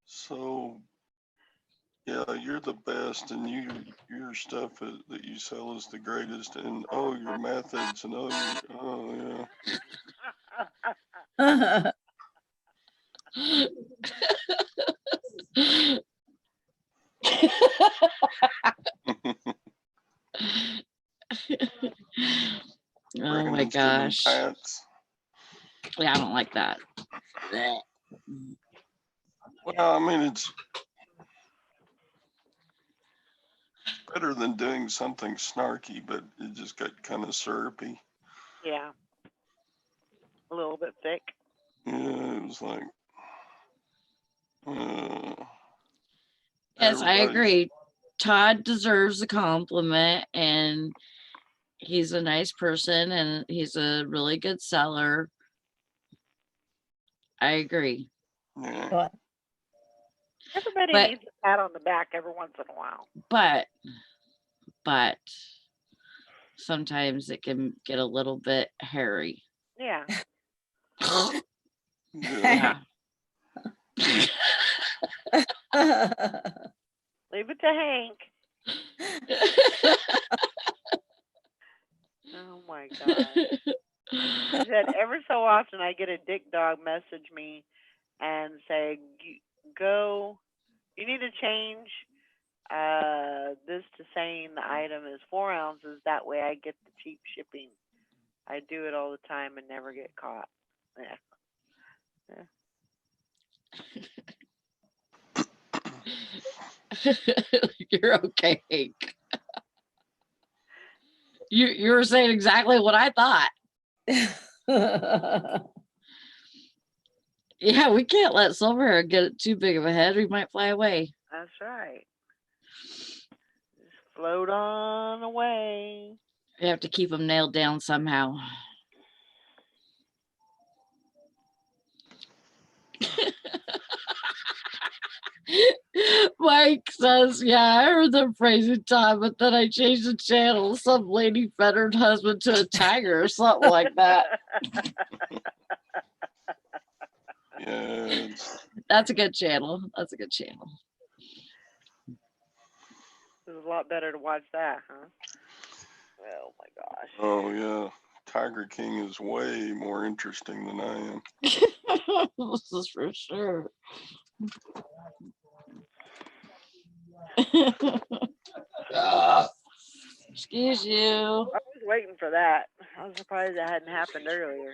so, yeah, you're the best, and your stuff that you sell is the greatest, and oh, your methods, and oh yeah. Oh my Brandon's giving gosh. pats. Yeah, I don't like that. Well, I mean, it's better than doing something snarky, but it just got kind of syrupy. Yeah. A little bit thick. Yeah, it was like, Yes, I everybody's- agree. Todd deserves a compliment, and he's a nice person, and he's a really good seller. I agree. Yeah. Everybody But- needs a pat on the back every once in a while. But sometimes it can get a little bit hairy. Yeah. Yeah. Yeah. Leave it to Hank. Oh my God. He said every so often I get a dick dog message me and say, go, you need to change this to saying the item is 4 ounces. That way I get the cheap shipping. I do it all the time and never get caught. Yeah. You're okay, Hank. You were saying exactly what I thought. Yeah, we can't let Silverhair get too big of a head. We might fly away. That's right. Just float on away. We have to keep him nailed down somehow. Mike says, yeah, I heard them praising Todd, but then I changed the channel. Some lady fed her husband to a tiger or something like that. Yeah. That's a good channel. That's a good channel. It was a lot better to watch that, huh? Oh my gosh. Oh yeah. Tiger King is way more interesting than I am. This is for sure. Excuse you. I was waiting for that. I was surprised that hadn't happened earlier.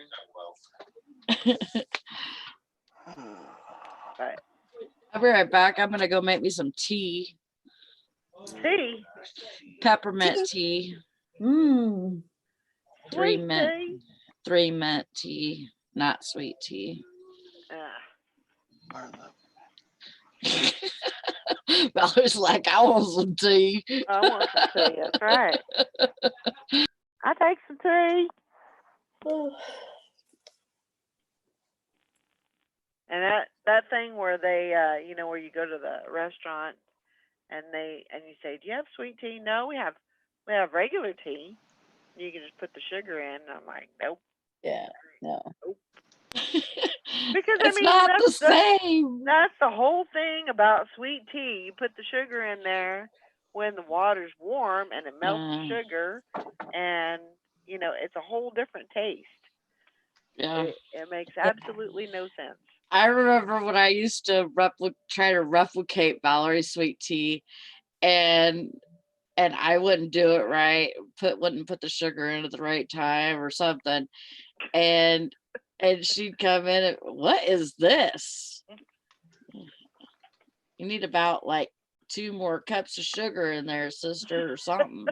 But I'll be right back. I'm gonna go make me some tea. tea, Peppermint tea. Mm. Three sweet mint. tea. 3 mint tea, not sweet tea. Valerie's like, I want some tea. I want some tea. That's right. I take some tea. And that thing where they, where you go to the restaurant and you say, do you have sweet tea? No, we have regular tea. You can just put the sugar in. And I'm like, nope. Yeah, no. Because It's not the same. That's the whole thing about sweet tea. You put the sugar in there when the water's warm and it melts the sugar, and it's a whole different taste. Yeah. It makes absolutely no sense. I remember when I used to try to replicate Valerie's sweet tea, and I wouldn't do it right. Wouldn't put the sugar in at the right time or something, and she'd come in and, what is this? You need about like 2 more cups of sugar in there, sister, or something.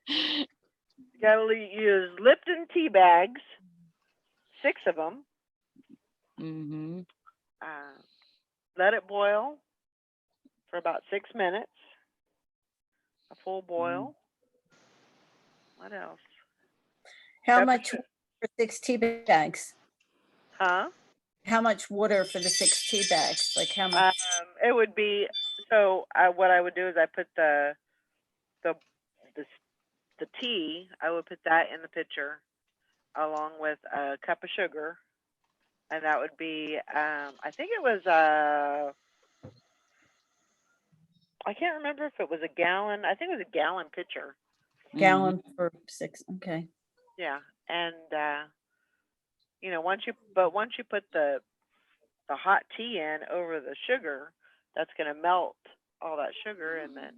You gotta use Lipton tea bags, 6 of them. Mm-hmm. Let it boil for about 6 minutes. A full boil. What else? How Pepper much sh- for 6 tea bags? Huh? How much water for the 6 tea bags? Like how much? It would be, so what I would do is I put the the the tea. I would put that in the pitcher along with a cup of sugar, and that would be I think it was I can't remember if it was a gallon. I think it was a gallon pitcher. Gallon for 6. Okay. Yeah, and once you put the hot tea in over the sugar, that's gonna melt all that sugar, and then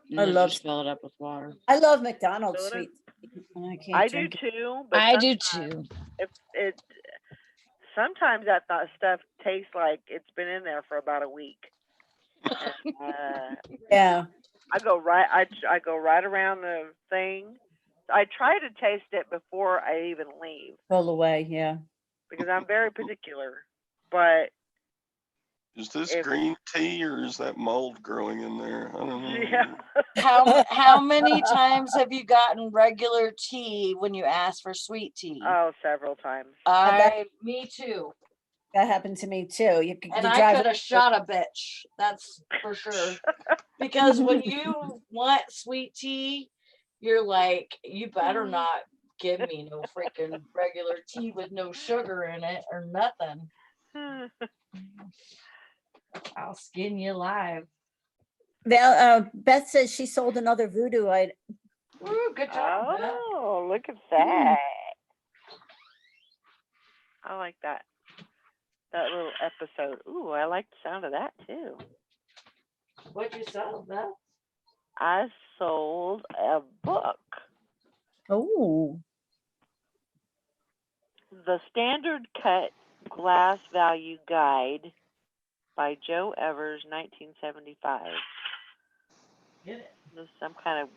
And I then love- just fill it up with water. I love McDonald's Soda? sweet. tea, and I can't I do drink it. too. But I do sometimes too. it sometimes that stuff tastes like it's been in there for about a week. And, Yeah. I go right around the thing. I try to taste it before I even leave Roll away. Yeah. because I'm very particular. But Is this If- green tea or is that mold growing in there? I don't know. yeah, How many times have you gotten regular tea when you ask for sweet tea? oh, several times. Me too. That happened to me too. You could And you I drive could have shot a bitch. That's for sure. Because when you want sweet tea, you're like, you better not give me no freaking regular tea with no sugar in it or nothing. I'll skin you alive. Beth says she sold another voodoo item. Ooh, good job. Beth. Oh, look at that. I like that little episode. Ooh, I like the sound of that too. What'd you sell, Beth? I sold a book, Oh, The Standard Cut Glass Value Guide by Joe Evers, 1975. Get it. This is some kind of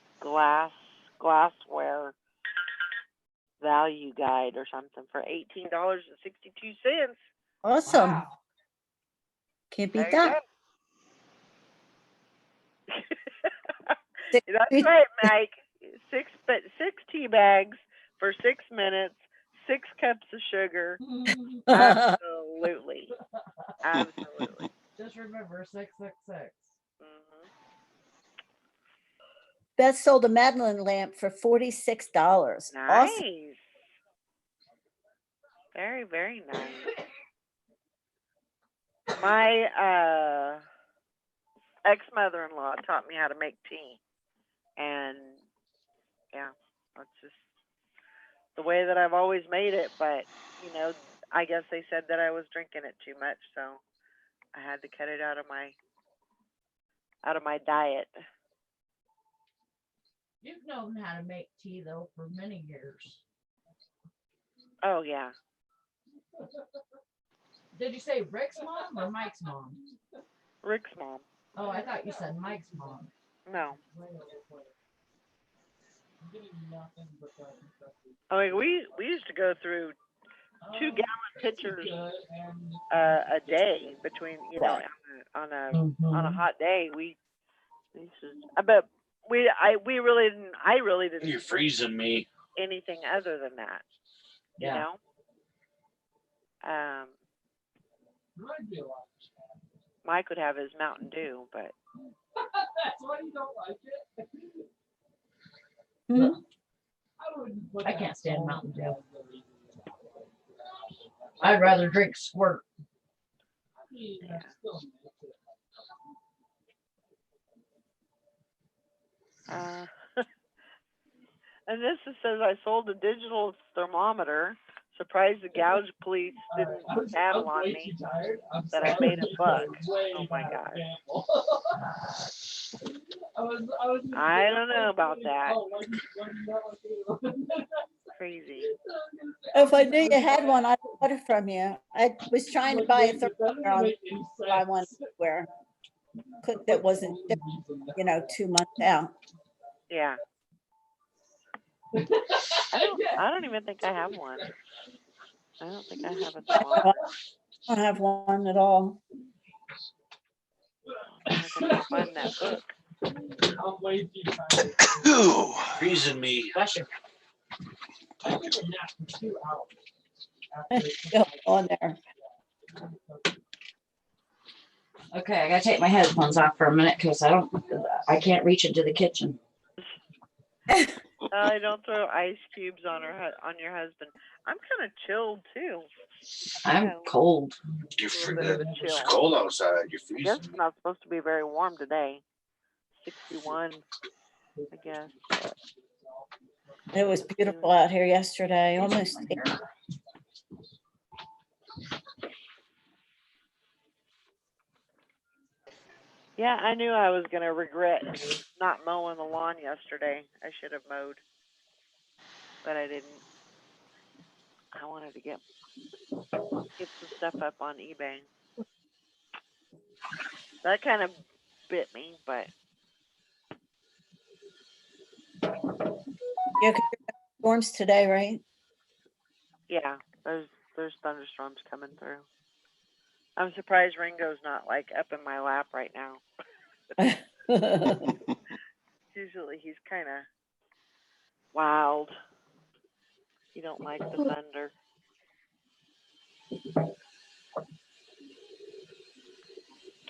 glassware value guide or something for $18.62. awesome. Wow. Can't There beat you that. go. Six- That's right, Mike. Six tea bags for 6 minutes, 6 cups of sugar. Absolutely. Absolutely. Just remember 666. Mhm. Beth sold a Madeline lamp for $46. Nice. Awesome. Very, very nice. My ex-mother-in-law taught me how to make tea. And yeah, that's just the way that I've always made it. But, I guess they said that I was drinking it too much, so I had to cut it out of my diet. You've known how to make tea though for many years. Oh yeah. Did you say Rick's mom or Mike's mom? Rick's mom. Oh, I thought you said Mike's mom. No. I mean, we used to go through 2-gallon pitchers a day between, Right. on a Mm-hmm. hot day. But we really didn't. I really didn't. You're drink freezing me. anything other than that. Yeah. You know. Mike would have his Mountain Dew, but That's why you don't like it. Mhm. I can't stand Mountain Dew. I'd rather drink Squirt. yeah. And this says I sold a digital thermometer. Surprised the gouge police didn't tattle on me that I made $1. Oh my gosh. I don't know about that. Crazy. If I knew you had one, I'd bought it from you. I was trying to buy a thermometer on buy one where that wasn't, 2 months out. Yeah. I don't even think I have one. I don't think I have a thermometer. I don't have one at all. find that book. Ew. Freezing me. Go on there. Okay, I gotta take my headphones off for a minute because I can't reach into the kitchen. Don't throw ice cubes on on your husband. I'm kind of chilled too. I'm Yeah. cold. You're A little bit of a it's chill. cold outside. You're I guess freezing. it's not supposed to be very warm today. 61, I guess. But It was beautiful out here yesterday, almost. yeah, I knew I was gonna regret not mowing the lawn yesterday. I should have mowed, but I didn't. I wanted to get some stuff up on eBay. That kind of bit me, but Yeah, 'cause storms today, right? yeah, there's thunderstorms coming through. I'm surprised Ringo's not like up in my lap right now. Usually he's kind of wild. He don't like the thunder.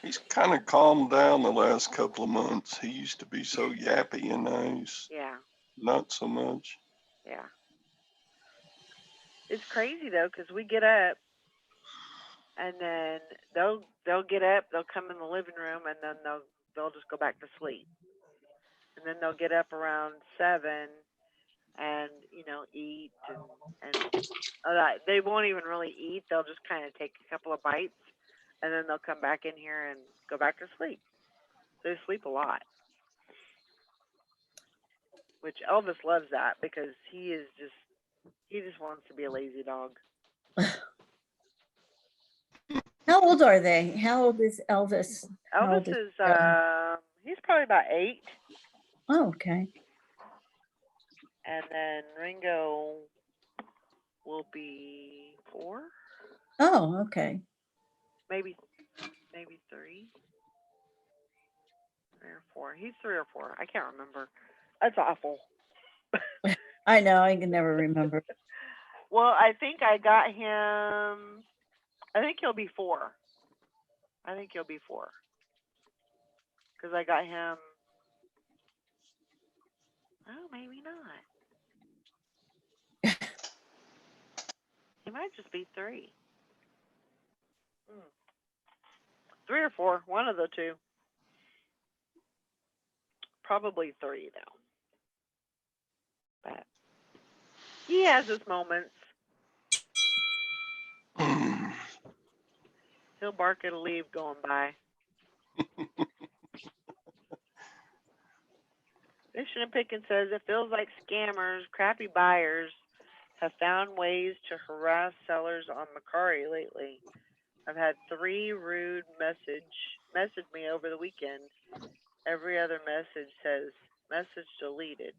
He's kind of calmed down the last couple of months. He used to be so yappy and nice. Yeah, Not so much. yeah. It's crazy though, 'cause we get up, and then they'll get up, they'll come in the living room, and then they'll just go back to sleep, and then they'll get up around 7, and eat, and they won't even really eat. They'll just kind of take a couple of bites, and then they'll come back in here and go back to sleep. They sleep a lot, which Elvis loves that because he just wants to be a lazy dog. How old are they? How old is Elvis? How old Elvis is Joe? he's probably about 8, Oh, okay. and then Ringo will be 4, Oh, okay. maybe 3. 3 or 4. He's 3 or 4. I can't remember. That's awful. I know, I can never remember. Well, I think I got him. I think he'll be 4. I think he'll be 4. Because I got him. Oh, maybe not. He might just be 3. 3 or 4. One of the two. Probably 3 though. But he has his moments. He'll bark at a leaf going by. Fishing and Picking says it feels like scammers, crappy buyers have found ways to harass sellers on Mercari lately. I've had 3 rude message me over the weekend. Every other message says message deleted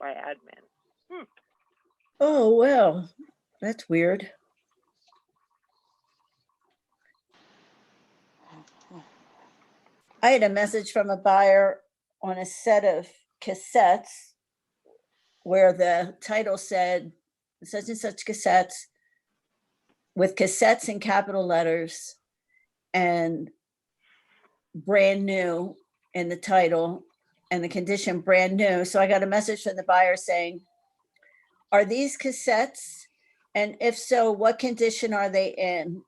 by admin. Oh, well, that's weird. I had a message from a buyer on a set of cassettes where the title said such and such cassettes with cassettes in capital letters and brand new in the title and the condition brand new. So I got a message from the buyer saying, are these cassettes? And if so, what condition are they in?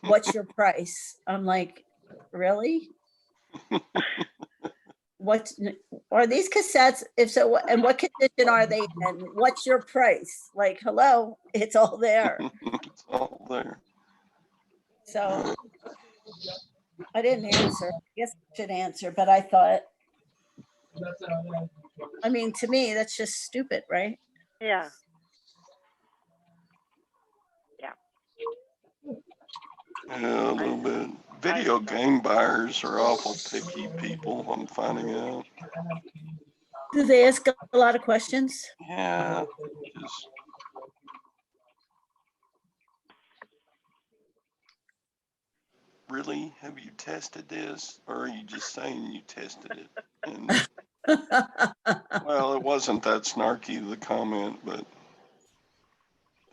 What's your price? I'm like, really? What are these cassettes? If so, and what condition are they in? What's your price? Like, hello, it's all there. It's all there. So I didn't answer. I guess I should answer, but I thought, I mean, to me, that's just stupid, right? Yeah. Yeah, a little bit. Video game buyers are awful picky people, I'm finding out. Do they ask a lot of questions? Yeah, just really? Have you tested this? Or are you just saying you tested it? And, well, it wasn't that snarky, the comment, but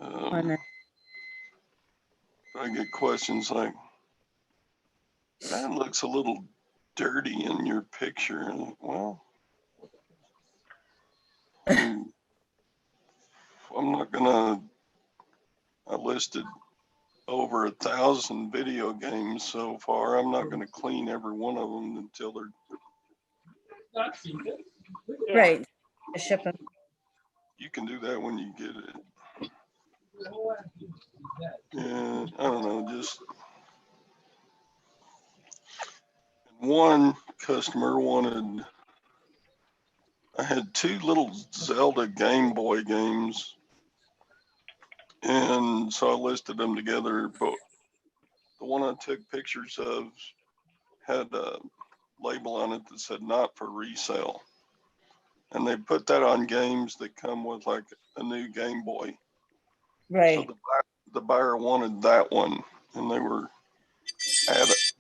On it. I get questions like, that looks a little dirty in your picture. And, well, I mean, I'm not gonna, I listed over 1,000 video games so far. I'm not gonna clean every one of them until they're, Yeah. Right. To ship 'em. you can do that when you get it. Yeah, I don't know, just one customer wanted, I had 2 little Zelda Game Boy games. And so I listed them together, but the one I took pictures of had a label on it that said not for resale. And they put that on games that come with like a new Game Boy. So Right. the buyer wanted that one, and they were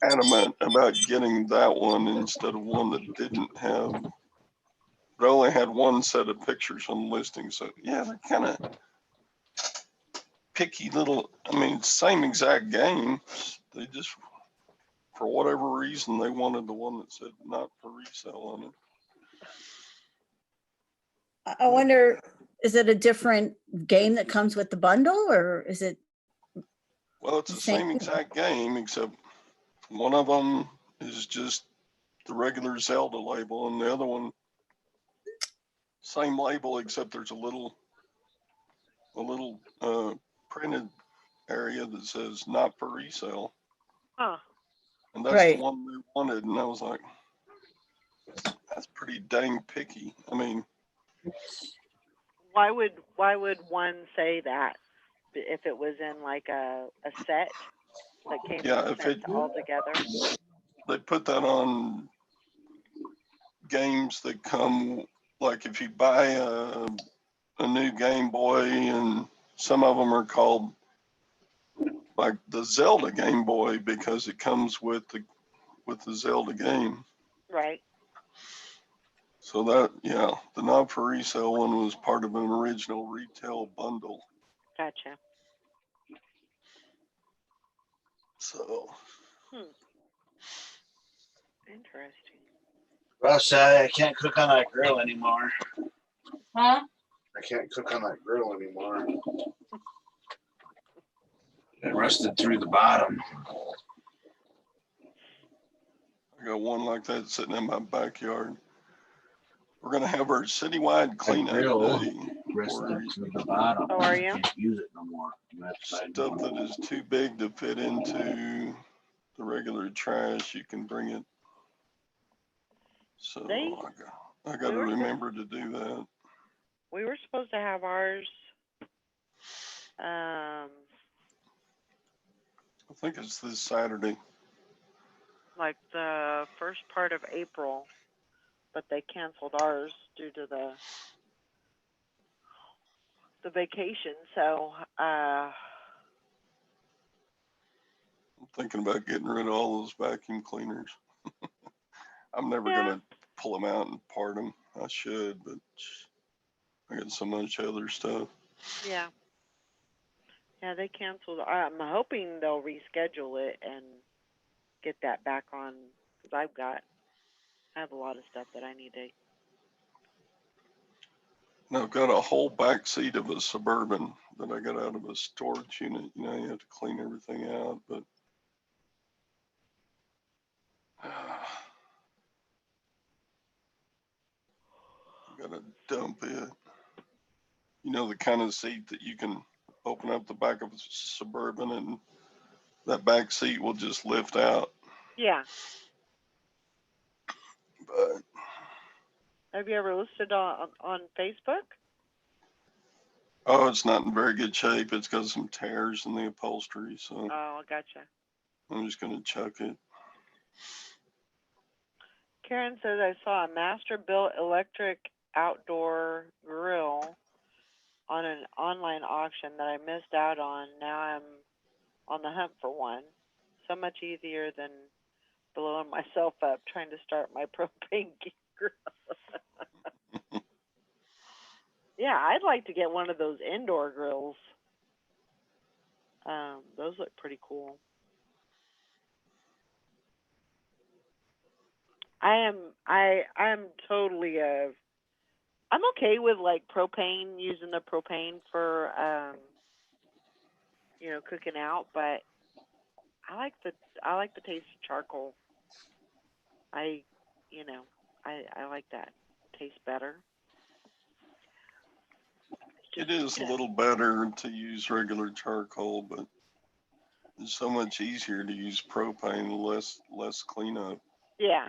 adamant about getting that one instead of one that didn't have, it only had one set of pictures on the listing. So yeah, they're kind of picky little, I mean, same exact game. They just, for whatever reason, they wanted the one that said not for resale on it. I wonder, is it a different game that comes with the bundle, or is it? Well, it's the same exact game, except one of them is just the regular Zelda label, and the other one, same label, except there's a little printed area that says not for resale. Huh. And that's Right. the one they wanted. And I was like, that's pretty dang picky. I mean, Why would one say that if it was in like a set that came yeah, if it, all together? they put that on games that come, like if you buy a new Game Boy, and some of them are called like the Zelda Game Boy because it comes with the Zelda game. Right. So that, yeah, the not for resale one was part of an original retail bundle. Gotcha. So Interesting. Russ, I can't cook on that grill anymore. Huh? I can't cook on that grill anymore. It rusted through the bottom. I got one like that sitting in my backyard. We're gonna have our citywide cleanup grill day Rusted for through the bottom. Oh, are you? I can't use it no more. stuff that is too big to fit into the regular trash. You can bring it. So They- I got to were- remember to do that. We were supposed to have ours I think it's this Saturday. like the first part of April, but they canceled ours due to the vacation. So I'm thinking about getting rid of all those vacuum cleaners. I'm never Yeah. gonna pull them out and part them. I should, but I got so much other stuff. yeah. Yeah, they canceled. I'm hoping they'll reschedule it and get that back on, because I have a lot of stuff that I need to. And I've got a whole back seat of a Suburban that I got out of a storage unit. You know, you have to clean everything out, but gotta dump it. You know, the kind of seat that you can open up the back of a Suburban and that back seat will just lift out. Yeah. But Have you ever listed on Facebook? oh, it's not in very good shape. It's got some tears in the upholstery, so Oh, gotcha. I'm just gonna chuck it. Karen says I saw a master-built electric outdoor grill on an online auction that I missed out on. Now I'm on the hunt for one. so much easier than blowing myself up trying to start my propane grill. Yeah, I'd like to get one of those indoor grills. Those look pretty cool. I'm totally I'm okay with like propane, using the propane for cooking out, but I like the taste of charcoal. I like that. Tastes better. It is a little better to use regular charcoal, but it's so much easier to use propane, less cleanup. Yeah.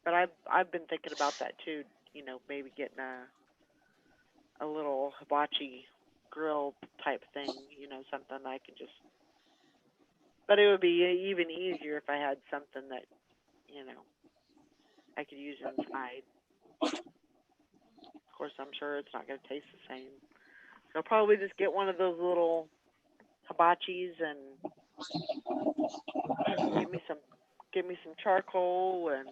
But I've been thinking about that too. Maybe getting a little hibachi grill type thing. Something I could just. But it would be even easier if I had something that I could use inside. Of course, I'm sure it's not going to taste the same. So I'll probably just get one of those little hibachis and give me some charcoal and.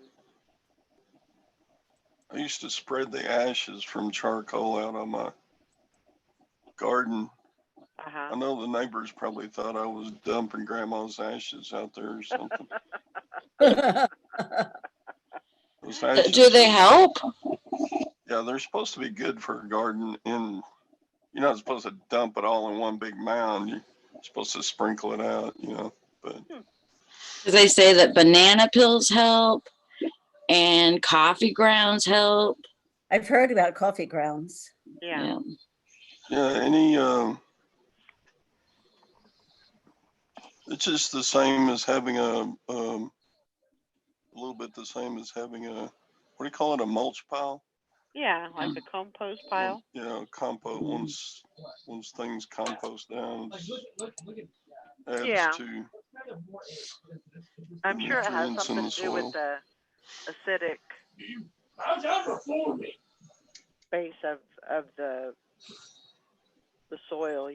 I used to spread the ashes from charcoal out on my garden. I know the neighbors probably thought I was dumping grandma's ashes out there or something. Those ashes Do they are- help? Yeah, they're supposed to be good for a garden, and you're not supposed to dump it all in one big mound. You're supposed to sprinkle it out, but They say that banana peels help and coffee grounds help. I've heard about coffee grounds. Yeah. yeah, it's just the same as having a little bit the same as having a, what do you call it, a mulch pile? Yeah, like a compost pile. Compost. Once things compost down, adds Yeah. to I'm sure it has nutrients in something the to do with soil. the acidic base of the soil,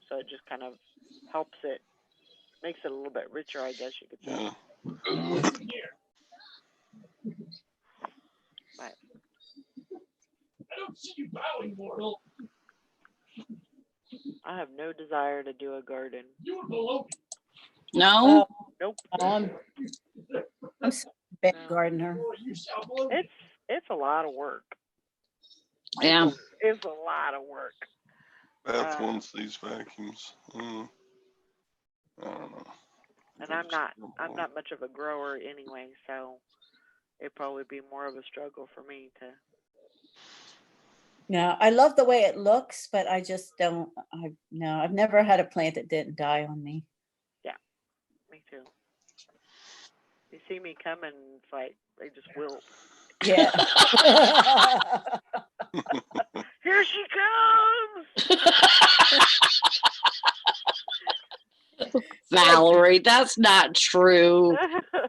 so it just kind of helps it, makes it a little bit richer, I guess you could say. Yeah. But I have no desire to do a garden. No? Nope. I'm a bad No. gardener. It's a lot of work. Yeah. It's a lot of work. Beth wants these vacuums. I don't know. And I'm not much of a grower anyway, so it'd probably be more of a struggle for me to. No, I love the way it looks, but I just don't. I've never had a plant that didn't die on me. Me too. You see me coming, it's like they just wilt. Yeah. Here she comes. Valerie, that's not true.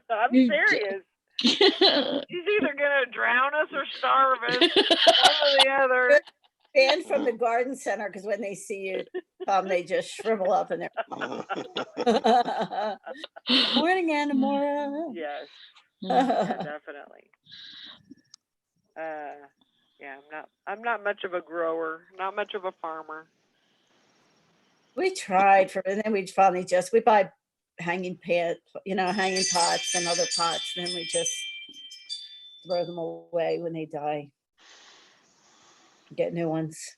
I'm You serious. She's either gonna drown us or starve us. One or the other. Banned from the garden center because when they see you come, they just shrivel up and they're morning, Anamora. Yes. Yeah, definitely. Yeah, I'm not much of a grower, not much of a farmer. We tried and then we finally we buy hanging hanging pots and other pots, and then we just throw them away when they die. Get new ones.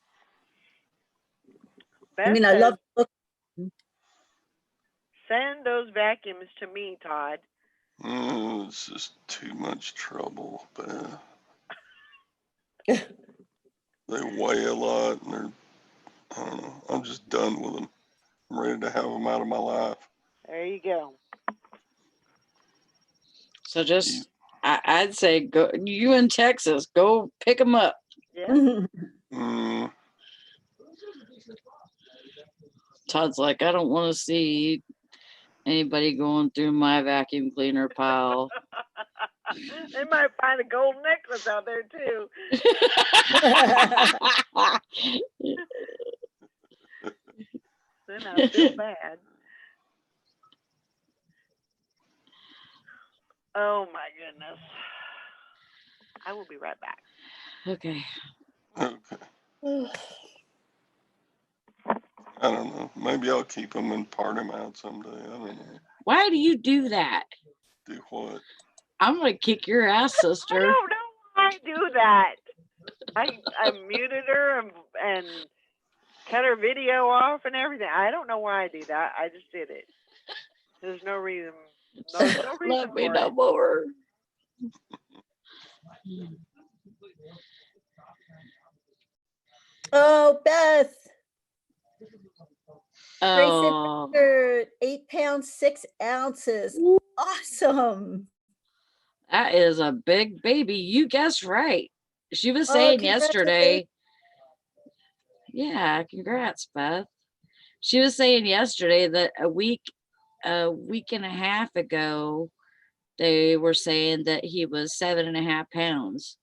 Beth I mean, I says, love look. send those vacuums to me, Todd. It's just too much trouble, but they weigh a lot, and I don't know. I'm just done with them. I'm ready to have them out of my life. There you go. So just, I'd say go. You in Texas, go pick them up. Yeah. Todd's like, I don't want to see anybody going through my vacuum cleaner pile. They might find a gold necklace out there too. Then I feel bad. Oh my goodness. I will be right back. Okay. Okay. I don't know. Maybe I'll keep them and part them out someday. I don't know. Why do you do that? Do what? I'm gonna kick your ass, I sister. don't know why I do that. I muted her and cut her video off and everything. I don't know why I do that. I just did it. There's no reason. There's no reason Love me for no it. more. Oh, Beth. Grayson Oh, measured 8 pounds, 6 ounces. Awesome. that is a big baby. You guessed right. She was Oh, saying congratulations. yesterday. Yeah, congrats, Beth. She was saying yesterday that a week and a half ago, they were saying that he was 7.5 pounds.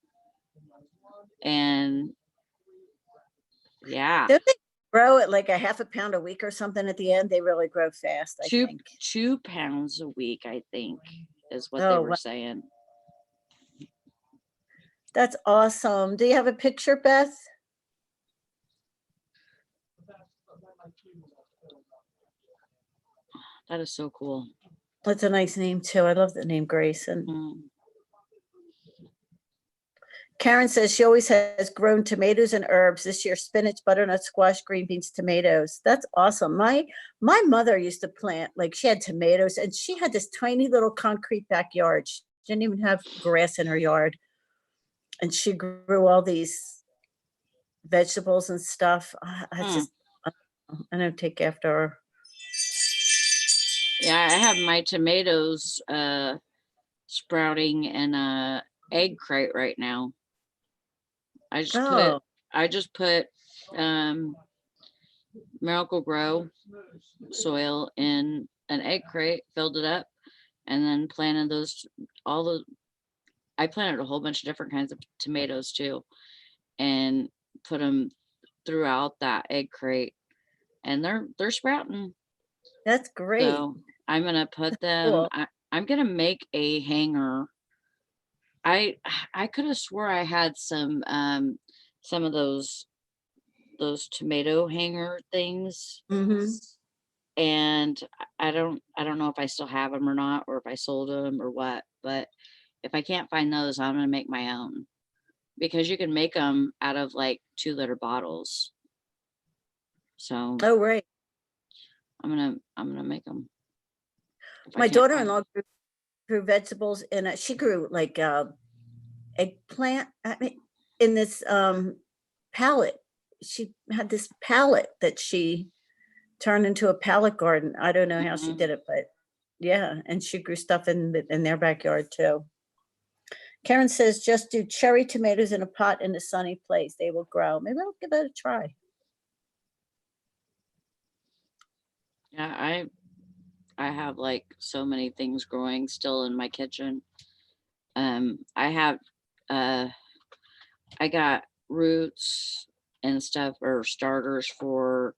And yeah, Don't they grow at like a half a pound a week or something at the end? They really grow fast, I two think. 2 pounds a week, I think, is what they Oh, were wow. saying. That's awesome. Do you have a picture, Beth? That is so cool. That's a nice name too. I love the name Grayson. Mm. Karen says she always has grown tomatoes and herbs. This year, spinach, butternut squash, green beans, tomatoes. That's awesome. My mother used to plant, like she had tomatoes and she had this tiny little concrete backyard. She didn't even have grass in her yard. And she grew all these vegetables and stuff. I don't take after her. Yeah, I have my tomatoes sprouting in a egg crate right now. I just put Miracle Grow soil in an egg crate, filled it up, and then planted those I planted a whole bunch of different kinds of tomatoes too, and put them throughout that egg crate, and they're sprouting. That's great. So I'm gonna put them. Cool. I'm gonna make a hanger. I could have swore I had some of those tomato hanger things, Mhm. and I don't know if I still have them or not, or if I sold them or what. But if I can't find those, I'm gonna make my own, because you can make them out of like 2-liter bottles. So Oh, right. I'm gonna make them. My daughter-in-law grew vegetables and she grew like eggplant in this pallet. She had this pallet that she turned into a pallet garden. I don't know how she did it, but yeah, and she grew stuff in their backyard too. Karen says just do cherry tomatoes in a pot in a sunny place. They will grow. Maybe I'll give that a try. Yeah, I have like so many things growing still in my kitchen. I have I got roots and stuff, or starters for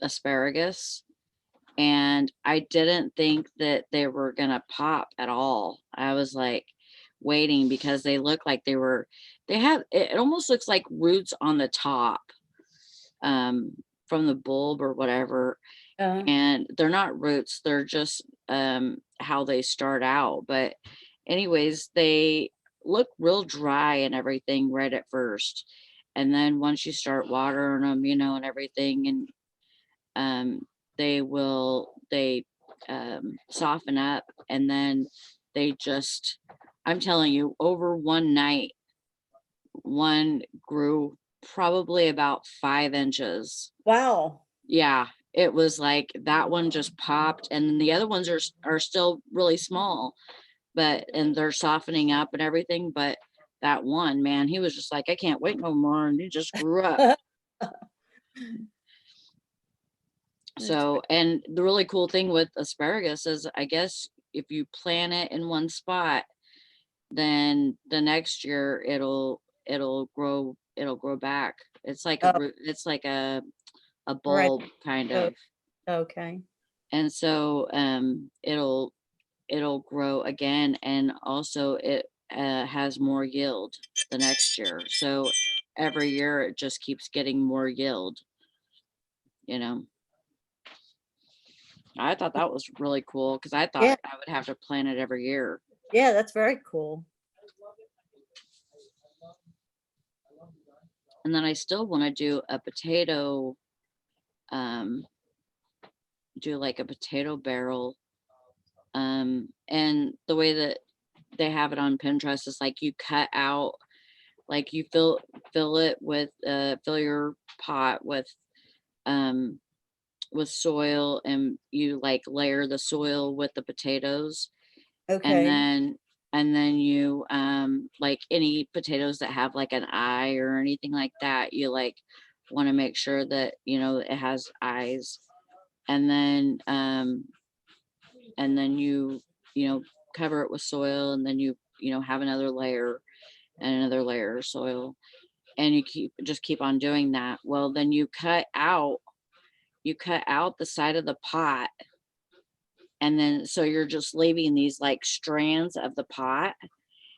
asparagus, and I didn't think that they were gonna pop at all. I was like waiting, because they look like they have it almost looks like roots on the top from the bulb or whatever, and they're not roots, they're just how they start out. But anyways, they look real dry and everything right at first, and then once you start watering them, and everything, and they soften up, and then I'm telling you, over one night, one grew probably about 5 inches. Wow. Yeah, it was like that one just popped, and then the other ones are still really small, and they're softening up and everything. But that one, man, he was just like, I can't wait no more, and he just grew up. So, and the really cool thing with asparagus is, I guess if you plant it in one spot, then the next year it'll grow back It's like Oh. it's like a Right. bulb kind Oh. of. Okay. And so it'll grow again, and also it has more yield the next year. So every year it just keeps getting more yield, you know. I thought that was really cool because I thought Yeah. I would have to plant it every year. Yeah, that's very cool. And then I still want to do a potato, do like a potato barrel. And the way that they have it on Pinterest is like you cut out, like you fill it with, fill your pot with soil, and you like layer the soil with the potatoes. Okay. And then you like any potatoes that have like an eye or anything like that, you like want to make sure that it has eyes. And then you cover it with soil, and then you have another layer and another layer of soil, and you keep on doing that. Well, then you cut out the side of the pot, and then so you're just leaving these like strands of the pot,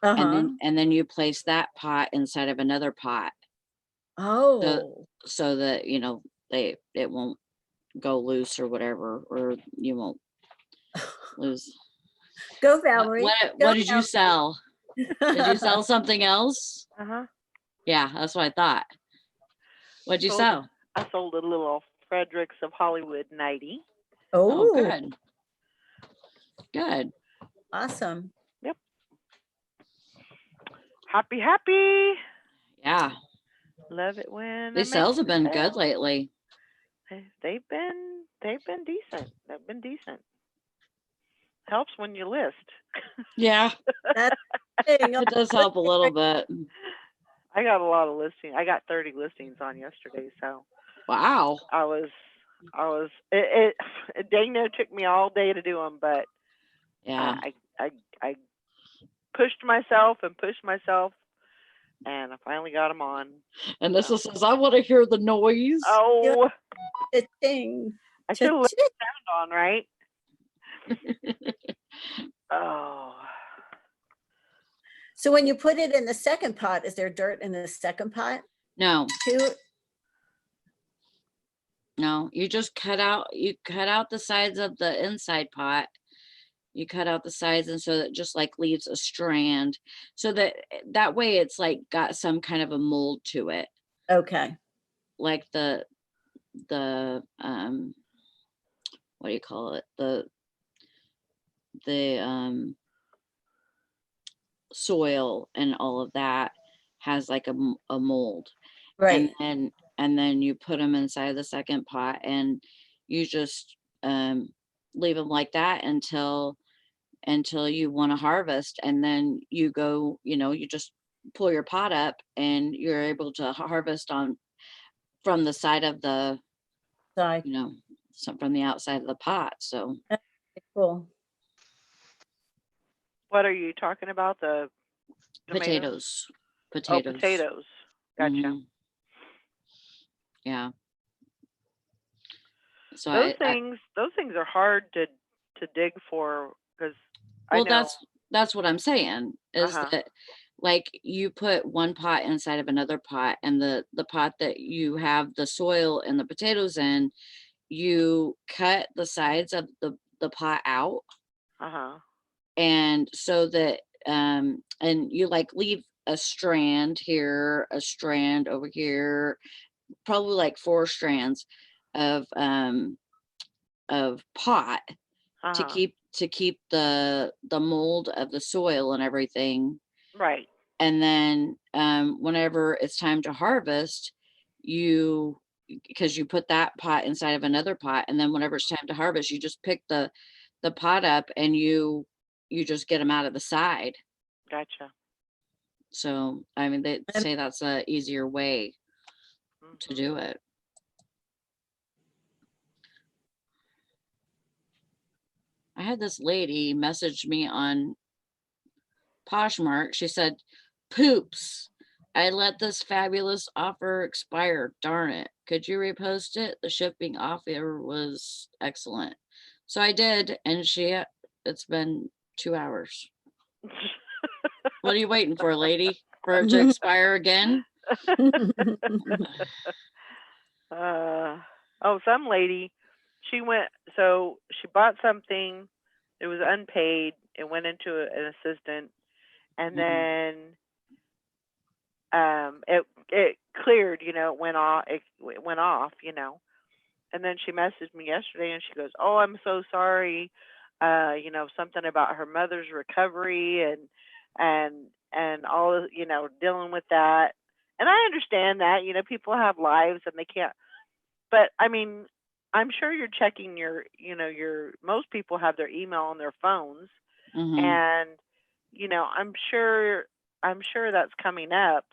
Uh-huh. and then you place that pot inside of another pot, Oh. so that it won't go loose or whatever, or you won't lose. Go, Valerie. What did you sell? Did you sell something else? Uh-huh. Yeah, that's what I thought. What'd you Sold- sell? I sold a little Fredericks of Hollywood 90. Oh, Oh, good. Good. awesome. Happy. Yeah. Love it when These I make sales have been good sales. lately. They've been decent. They've been decent. Helps when you list. Yeah, Thing, it does help a little bit. I got a lot of listings. I got 30 listings on yesterday, so Wow. I was it Dana took me all day to do them, but Yeah. I pushed myself, and I finally got them on. And this says, I want to hear the noise. Oh, Cha-ching. I should have left Cha-ching. the sound on, right? Oh, So when you put it in the second pot, is there dirt in the second pot No, too? no, you just cut out the sides of the inside pot. You cut out the sides, and so that just like leaves a strand, so that way it's like got some kind of a mold to it, Okay. like the what do you call it, the soil and all of that has like a mold. Right. And then you put them inside the second pot, and you just leave them like that until you want to harvest. And then you go, you just pull your pot up, and you're able to harvest from the side of the, Side. from the outside of the pot. So Cool. what are you talking about? The tomatoes? potatoes. Oh, potatoes. Gotcha. Mhm. Yeah. So Those things are hard to dig for, because I well, know. that's what I'm saying is Uh-huh. that, like, you put one pot inside of another pot, and the pot that you have the soil and the potatoes in, you cut the sides of the pot out, Uh-huh. and so that and you like leave a strand here, a strand over here, probably like 4 strands of pot to Uh-huh. keep the mold of the soil and everything. Right. And then whenever it's time to harvest, because you put that pot inside of another pot, and then whenever it's time to harvest, you just pick the pot up, and you just get them out of the side. Gotcha. So I mean, they say that's a easier way to Mhm. do it. I had this lady message me on Poshmark. She said, "Poops, I let this fabulous offer expire. Darn it. Could you repost it? The shipping offer was excellent. So I did, and it's been 2 hours. What are you waiting for, lady? For it to expire again? Oh, some lady, she bought something, it was unpaid, it went into an assistant, and then it cleared, it went off, and then she messaged me yesterday and she goes, "Oh, I'm so sorry, something about her mother's recovery and all, dealing with that." And I understand that, people have lives and they can't, but I mean, I'm sure you're checking most people have their email on their phones, Mhm. and, I'm sure that's coming up.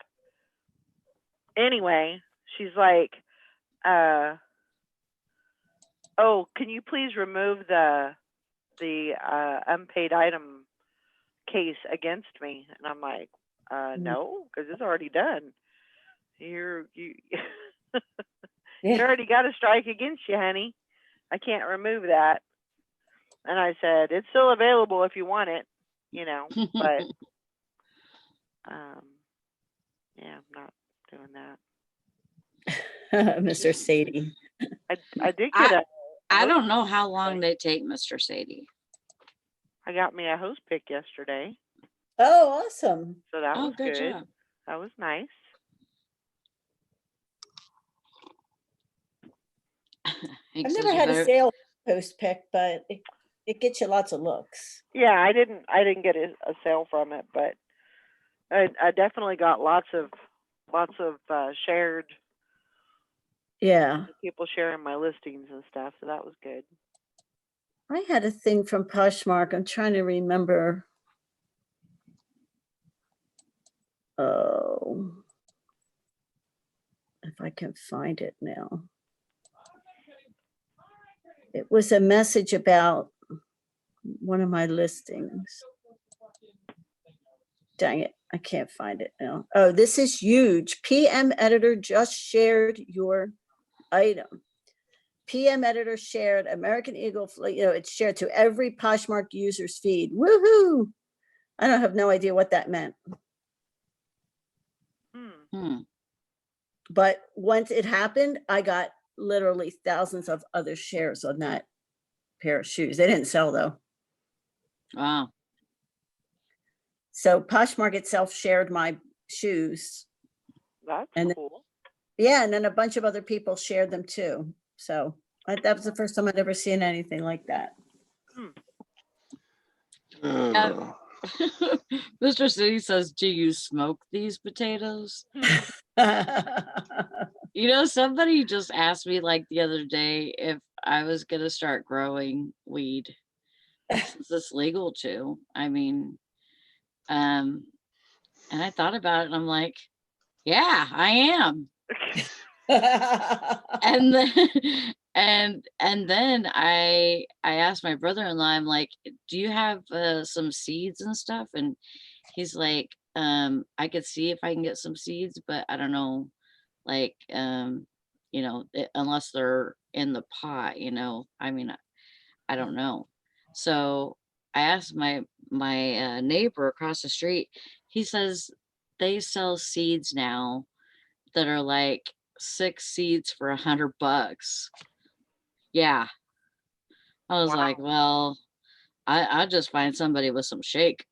Anyway, she's like, "Oh, can you please remove the unpaid item case against me?" And I'm like, "No, because it's already done. You Yeah. already got a strike against you, honey. I can't remove that." And I said, "It's still available if you want it, but yeah, I'm not doing that." Mr. Sadie. I did get I don't know how long they take, Mr. Sadie. I got me a hose pick yesterday, Oh, awesome. so that Oh, was good good. job. That was nice. Hank I've says never you had a better- sale post pick, but it gets you lots of looks. Yeah, I didn't get a sale from it, but I definitely got lots of shared Yeah. people sharing my listings and stuff, so that was good. I had a thing from Poshmark. I'm trying to remember. Oh, if I can find it now. It was a message about one of my listings. Dang it, I can't find it now. Oh, this is huge. PM editor just shared your item. PM editor shared American Eagle, it's shared to every Poshmark user's feed. Woohoo! I don't have no idea what that meant. Hmm. But once it happened, I got literally thousands of other shares on that pair of shoes. They didn't sell though. Wow. So Poshmark itself shared my shoes. That's And cool. yeah, and then a bunch of other people shared them too. So that was the first time I'd ever seen anything like that. Mr. City says, "Do you smoke these potatoes?" Somebody just asked me like the other day if I was gonna start growing weed. Since it's legal to. I mean, and I thought about it and I'm like, yeah, I am. And then and then I asked my brother-in-law, I'm like, "Do you have some seeds and stuff?" And he's like, "I could see if I can get some seeds, but I don't know, like, unless they're in the pot, I mean, I don't know." So I asked my neighbor across the street. He says they sell seeds now that are like 6 seeds for $100. Yeah. I was like, well, I'll just find somebody with some shake.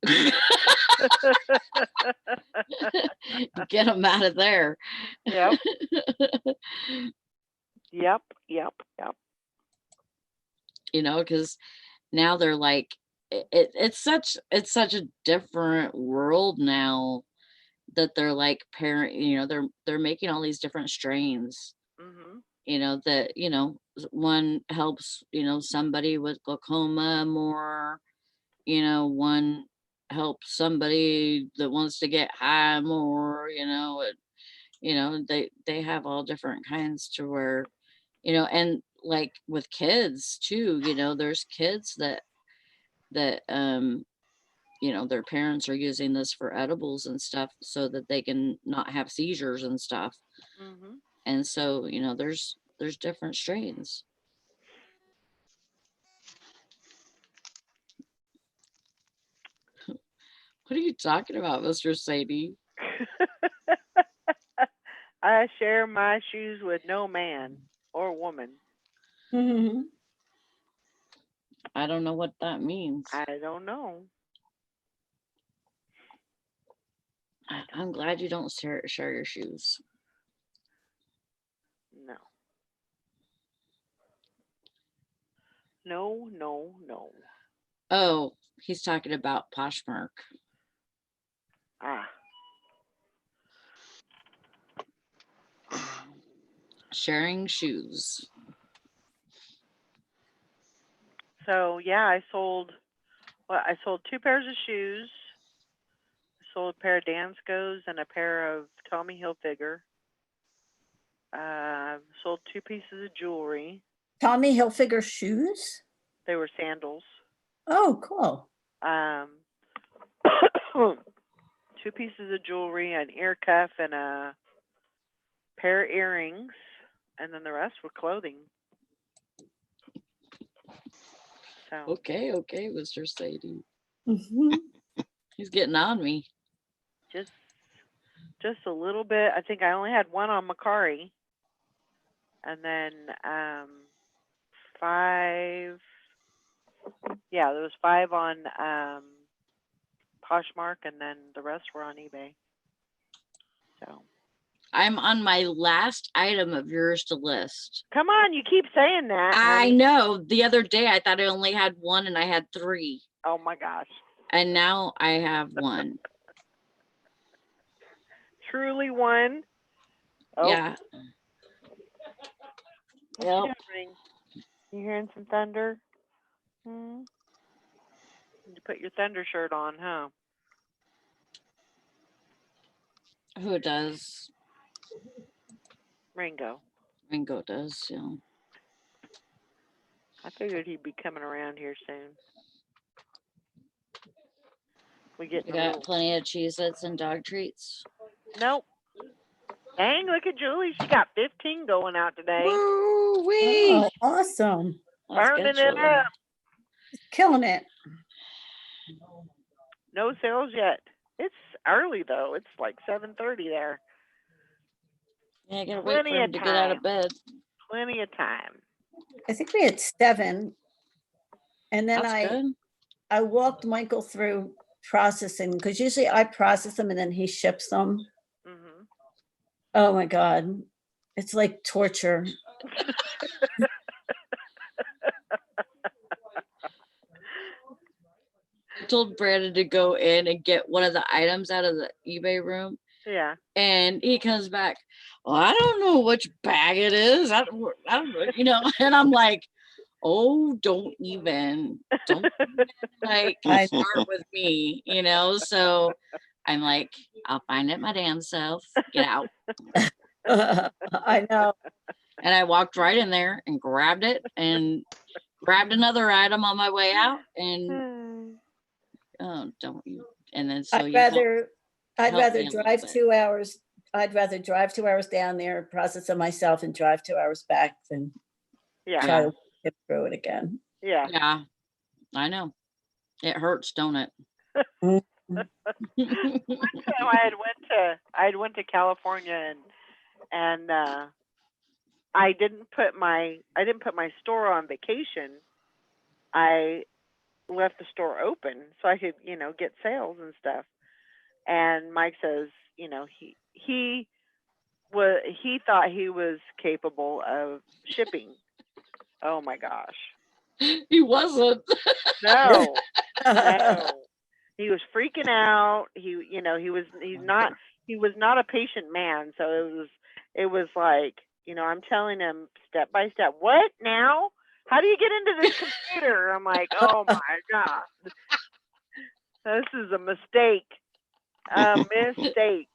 Get them out of there. Yep. Yep. Because now they're like, it's such a different world now that they're like they're making all these different strains. That one helps somebody with glaucoma more, one helps somebody that wants to get high more, they have all different kinds to where and like with kids too, there's kids that you know, their parents are using this for edibles and stuff so that they can not have seizures and stuff. Mm-hmm. And so, you know, there's different strains. What are you talking about, Mr. Sadie? I share my shoes with no man or woman. Mhm. I don't know what that means. I don't know. I'm glad you don't share your shoes. No. No, no, no. Oh, he's talking about Poshmark. Ah. Sharing shoes. So yeah, I sold 2 pairs of shoes. I sold a pair of Danskos and a pair of Tommy Hilfiger. Sold 2 pieces of jewelry. Tommy Hilfiger shoes? They were sandals. Oh, cool. 2 pieces of jewelry, an ear cuff, and a pair of earrings, and then the rest were clothing. So Okay, Mr. Sadie. Mhm. He's getting on me. just a little bit. I think I only had one on Macari, and then 5. Yeah, there was 5 on Poshmark, and then the rest were on eBay. So I'm on my last item of yours to list. come on, you keep saying that. I honey. know. The other day I thought I only had 1 and I had 3. Oh my gosh. And now I have 1. Truly one. Oh, Yeah. what's Yep. happening? You hearing some thunder? Hmm? You put your thunder shirt on, huh? Who does? Ringo. Ringo does, yeah. I figured he'd be coming around here soon. We get We got plenty of Cheez-Its and dog treats. Nope. Dang, look at Julie. She got 15 going out today. Woo-wee! Oh, awesome. That's good, Burning it Julie. up. Killing it. No sales yet. It's early though. It's like 7:30 there. Yeah, I gotta wait Plenty for him of to get out of time. bed. Plenty of time. I think we had 7. And then That's good. I walked Michael through processing, because usually I process them and then he ships them. Hmm. Oh my God. It's like torture. I told Brandon to go in and get one of the items out of the eBay room, Yeah. and he comes back. Well, I don't know which bag it is. I don't know, you know. And I'm like, oh, don't like I- start with me, you know. So I'm like, I'll find it my damn self. Get out. I know. And I walked right in there and grabbed it and grabbed another item on my way out. And oh, don't you? And then so I'd you help- rather help me a little drive bit. 2 hours. I'd rather drive 2 hours down there, process it myself, and drive 2 hours back than Yeah. try to get through it again. Yeah. Yeah, I know. It hurts, don't it? Mhm. So I had went to California and I didn't put my store on vacation. I left the store open so I could, get sales and stuff. And Mike says, he thought he was capable of shipping. Oh my gosh. He wasn't. No. No. He was freaking out. He was not a patient man. So it was like, I'm telling him step by step, what now? How do you get into this computer? I'm like, oh my God. This is a mistake. A mistake.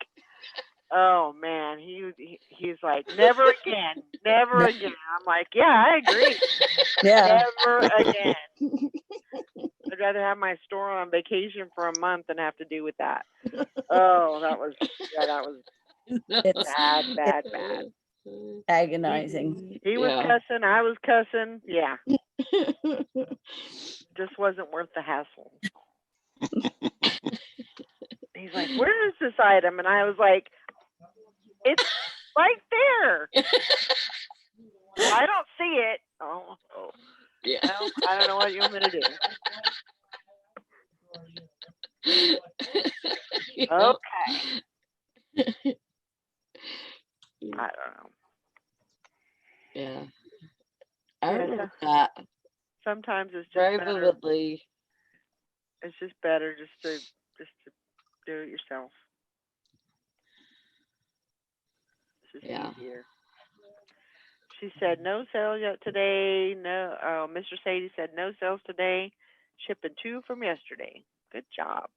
Oh man. He's like, never again. Never again. I'm like, yeah, I agree. Yeah. Never again. I'd rather have my store on vacation for a month than have to do with that. Oh, that was It's bad. agonizing. He was Yeah. cussing, I was cussing. Yeah, just wasn't worth the hassle. He's like, "Where is this item?" And I was like, "It's right there. I don't see it." Oh, Yeah. well, I don't know what you want me to do. Yeah. Okay. I don't know. Yeah. I Yeah, remember that sometimes it's just very better. vividly. It's just better just to do it yourself. It's just Yeah. easier. She said no sales yet today. No, Mr. Sadie said no sales today. Shipping 2 from yesterday. Good job.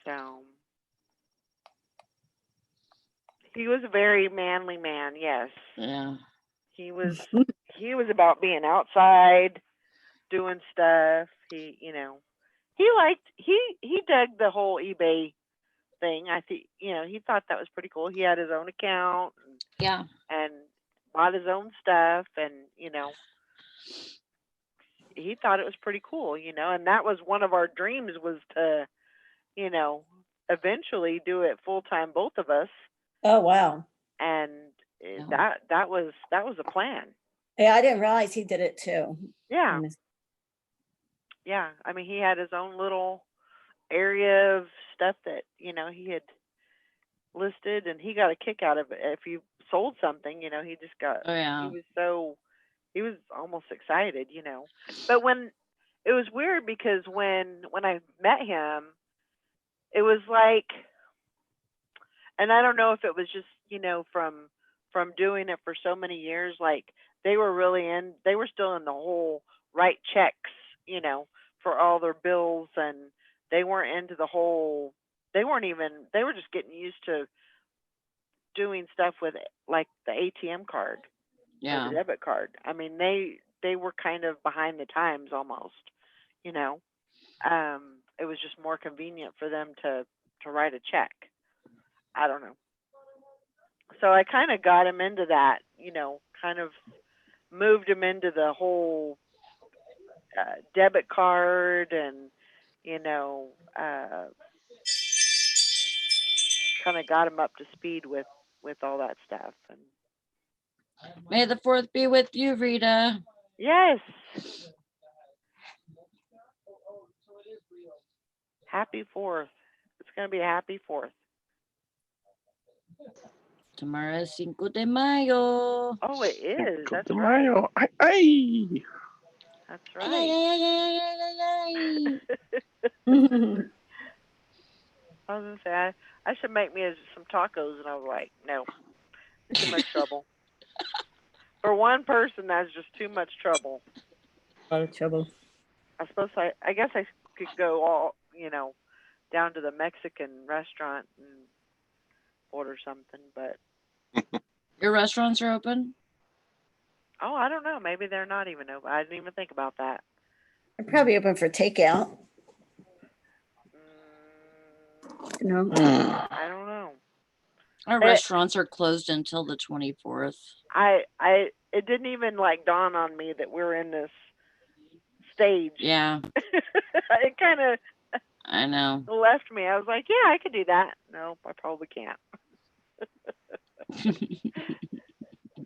So he was a very manly man. Yes, Yeah. he was. He was about being outside, doing stuff. He dug the whole eBay thing. I think he thought that was pretty cool. He had his own account Yeah. and bought his own stuff, and he thought it was pretty cool. And that was one of our dreams, was to eventually do it full time, both of us. Oh, wow. And Yeah. that was a plan. Yeah, I didn't realize he did it too. Yeah. Yeah, I mean, he had his own little area of stuff that he had listed, and he got a kick out of it. If you sold something, he just got. Oh yeah. He was almost excited, But when it was weird, because when I met him, it was like, and I don't know if it was just from doing it for so many years, like they were still in the whole write checks, for all their bills, and they weren't into the whole. They were just getting used to doing stuff with like the ATM card or Yeah. the debit card. I mean, they were kind of behind the times almost, It was just more convenient for them to write a check. I don't know. So I kind of got him into that, kind of moved him into the whole debit card, and kind of got him up to speed with all that stuff. And May the 4th be with you, Rita. yes, happy 4th. It's gonna be a happy 4th. Tomorrow is Cinco de Mayo. Oh, it is. Cinco That's de right. Mayo. Ay. That's Ay, right. ay, ay, ay, ay, ay, ay. I was gonna say I should make me some tacos, and I was like, no, too much trouble. For one person, that's just too much trouble. A lot of trouble. I guess I could go all down to the Mexican restaurant and order something, but Your restaurants are open? I don't know. Maybe they're not even open. I didn't even think about that. They're probably open for takeout. No. I don't know. Our restaurants are closed until the 24th. It didn't even dawn on me that we're in this stage. Yeah, It kind of I know. left me. I was like, yeah, I could do that. No, I probably can't.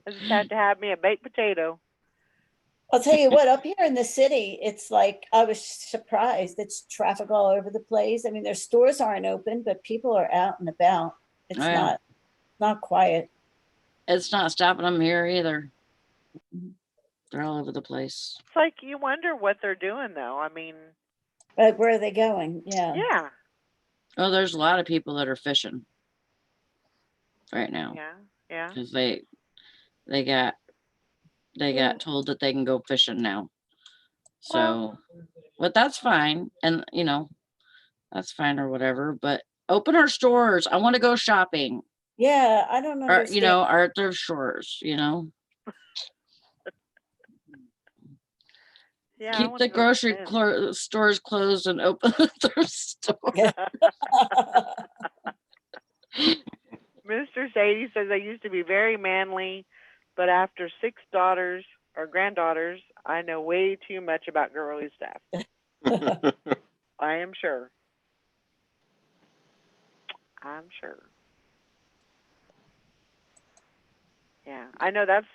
I just had to have me a baked potato. I'll tell you what, up here in the city, it's like, I was surprised. It's traffic all over the place. I mean, their stores aren't open, but people are out and about. It's Oh, yeah. not quiet. It's not stopping them here either. They're all over the place. It's like you wonder what they're doing, though. I mean, But where are they going? Yeah. yeah, Oh, there's a lot of people that are fishing right now yeah. because they got told that they can go fishing now. So, but that's fine, and that's fine or whatever. But open our stores. I want to go shopping. Yeah, I don't Or understand. our thrift stores. Yeah, I Keep wanna the go to grocery Smith's. stores closed and open the thrift store. Mr. Sadie says I used to be very manly, but after 6 daughters or granddaughters, I know way too much about girly stuff. I am sure. I'm sure. Yeah, I know that's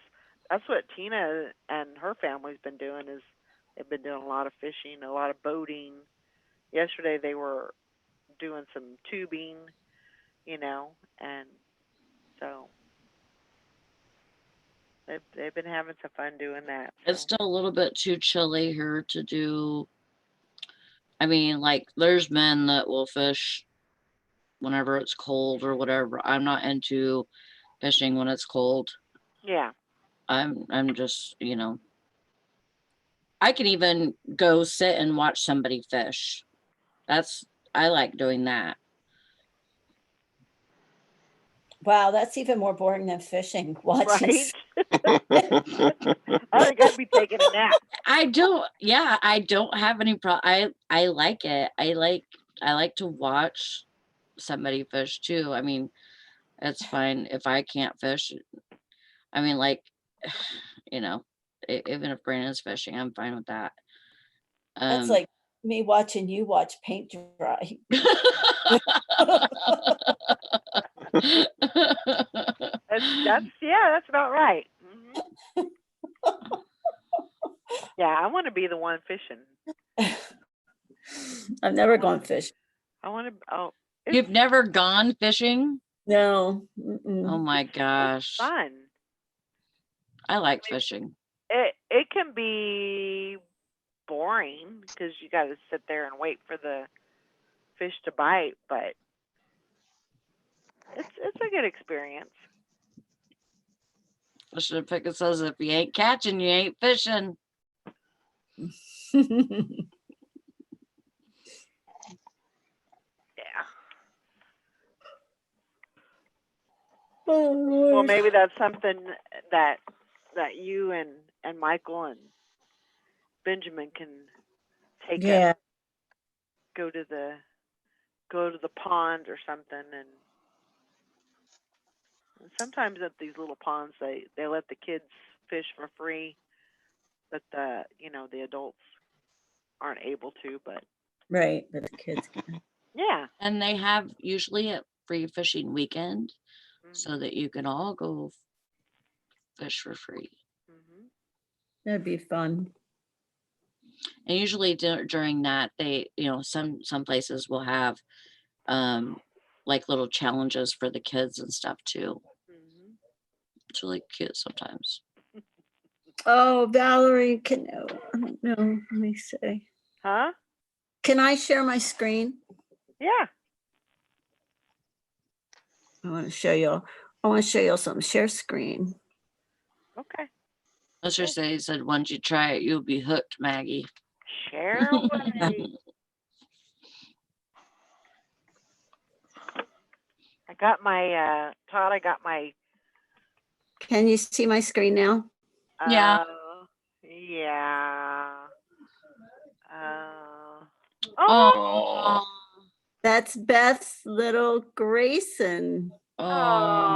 what Tina and her family's been doing is they've been doing a lot of fishing, a lot of boating. Yesterday they were doing some tubing, and so they've been having some fun doing that. It's So. still a little bit too chilly here to do. I mean, like, there's men that will fish whenever it's cold or whatever. I'm not into fishing when it's cold. Yeah. I'm just, I can even go sit and watch somebody fish. I like doing that. Wow, that's even more boring than fishing. Watching. Right? I think I'd be taking a nap. I don't have any problem. I like it. I like to watch somebody fish too. I mean, it's fine if I can't fish. I mean, like, even if Brandon's fishing, I'm fine with that. That's like me watching you watch paint dry. That's about right. Mhm. Yeah, I want to be the one fishing. I've never gone fishing. I want to. Oh, You've never gone fishing? No. Oh my gosh. fun. I like fishing. It can be boring because you got to sit there and wait for the fish to bite, but it's a good experience. Fishing Pickett says if you ain't catching, you ain't fishing. Yeah. Oh, Well, maybe that's something that you and Michael and Benjamin can take yeah. up. Go to the pond or something, and sometimes at these little ponds they let the kids fish for free, but the adults aren't able to. But Right, but the kids can. yeah. And they have usually a free fishing weekend Mhm. so that you can all go fish for free. Mhm. That'd be fun. And usually during that, they, some places will have like little challenges for the kids and stuff too. Mhm. It's really cute sometimes. Oh, Valerie, I don't know. Let me see. Huh? Can I share my screen? Yeah. I want to show you something. Share screen. Okay. Let's just say he said, once you try it, you'll be hooked, Maggie. Share away. I got my Todd. I got my. Can you see my screen now? Yeah. Yeah. Oh. That's Beth's little Grayson. Oh.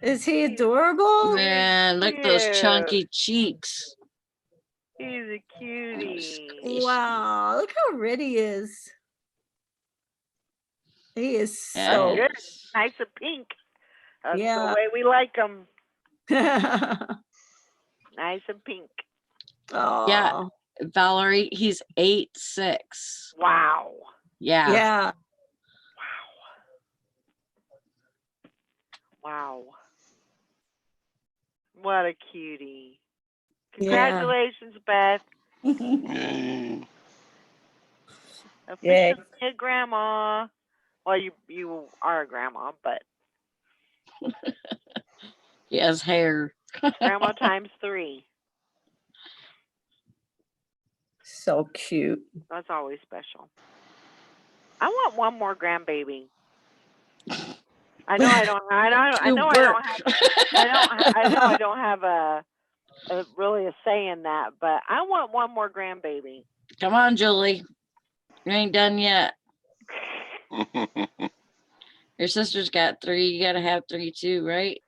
Is he adorable? Man, look at those Cute. chunky cheeks. He's a cutie. Wow, look how red he is. He is Yeah, so Good. Nice and pink. That's the Yeah. way we like them. Oh, Nice and pink. Yeah. Valerie, he's 8'6". Wow. Yeah. Yeah. Wow. What a cutie. Yeah. Congratulations, Beth. Yay. Officially a grandma. Well, you are a grandma, but He has hair. grandma times 3. So cute. That's always special. I want one more grandbaby. I know I don't. I To know I work. don't have. I know I don't have a really a say in that, but I want one more grandbaby. Come on, Julie. You ain't done yet. Your sister's got 3. You gotta have 3 too, right?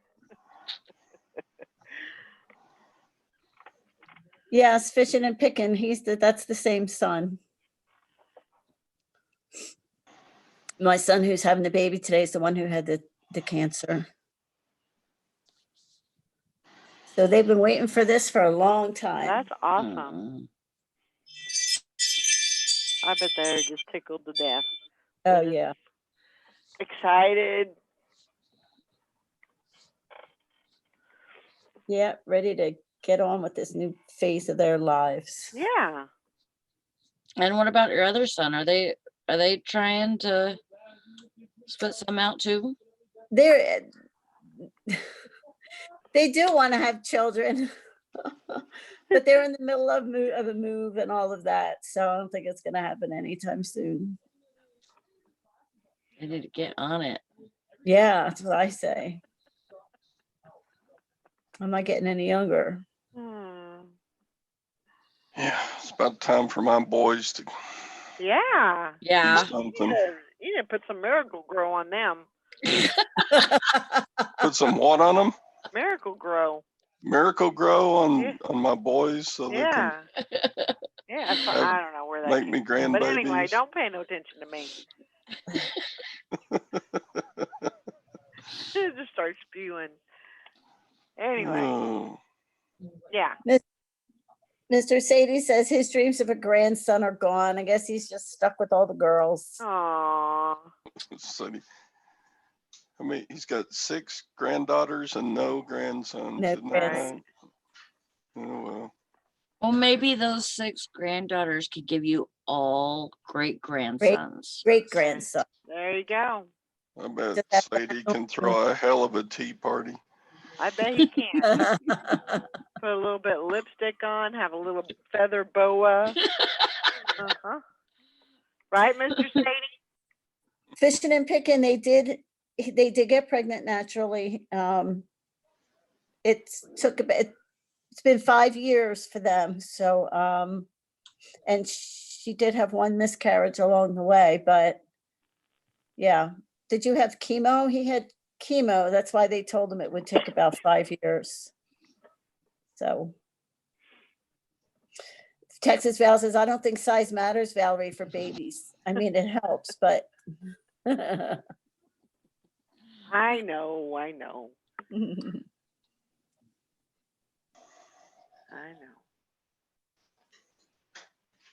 Yes, fishing and picking. That's the same son. My son who's having the baby today is the one who had the cancer. So they've been waiting for this for a long time. That's awesome. Mm. I bet they're just tickled to death. Oh, They're yeah. excited. Yeah, ready to get on with this new phase of their lives. Yeah. And what about your other son? Are they trying to split some out too? They're they do want to have children, but they're in the middle of a move and all of that. So I don't think it's going to happen anytime soon. They need to get on it. Yeah, that's what I say. I'm not getting any younger. Yeah, it's about time for my boys to Yeah. do Yeah. something. You need to put some Miracle Grow on them. Put some what on them? Miracle Grow. Miracle Grow on Yeah. on my boys so they can Yeah. Yeah. So have- I don't know where that make came me from. But anyway, grandbabies. don't pay no attention to me. Just start spewing. Anyway, Oh, yeah. Mr. Sadie says his dreams of a grandson are gone. I guess he's just stuck with all the girls. Aww. so I mean, he's got 6 granddaughters and no grandsons. No Isn't that grandsons. right? Oh well. Well, maybe those 6 granddaughters could give you all great grandsons. Great grandson. There you go. I bet Just have to Sadie have can throw a hell of a tea party. I bet he can. Put a little bit of lipstick on, have a little feather boa. Uh-huh. Right, Mr. Sadie? Fishing and picking, they did get pregnant naturally. It's been 5 years for them. So, and she did have 1 miscarriage along the way, but yeah. Did you have chemo? He had chemo. That's why they told him it would take about 5 years. So Texas Val says, I don't think size matters, Valerie, for babies. I mean, it helps, but I know. I know.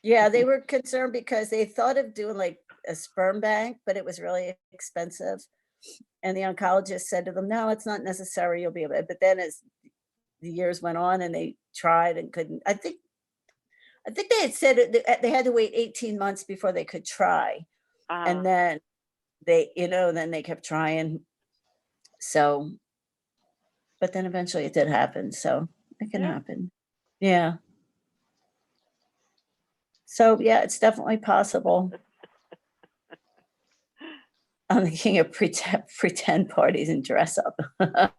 yeah, they were concerned because they thought of doing like a sperm bank, but it was really expensive. And the oncologist said to them, no, it's not necessary. You'll be able to. But then as the years went on and they tried and couldn't, I think they had said they had to wait 18 months before they could try. And then then they kept trying. So, but then eventually it did happen. So it can happen. Yeah. So yeah, it's definitely possible. I'm the king of pretend parties and dress up.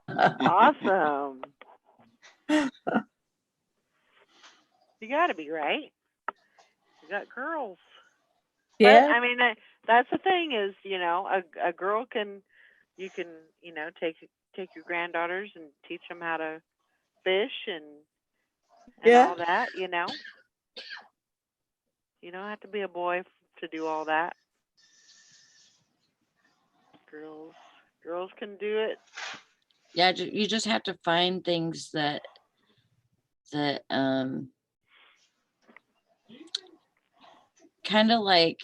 Awesome. You gotta be, right? You got girls. Yeah. But, I mean, that's the thing is, a girl you can, take your granddaughters and teach them how to fish and all that, You don't have to be a boy to do all that. Girls can do it. Yeah, you just have to find things that kind of like,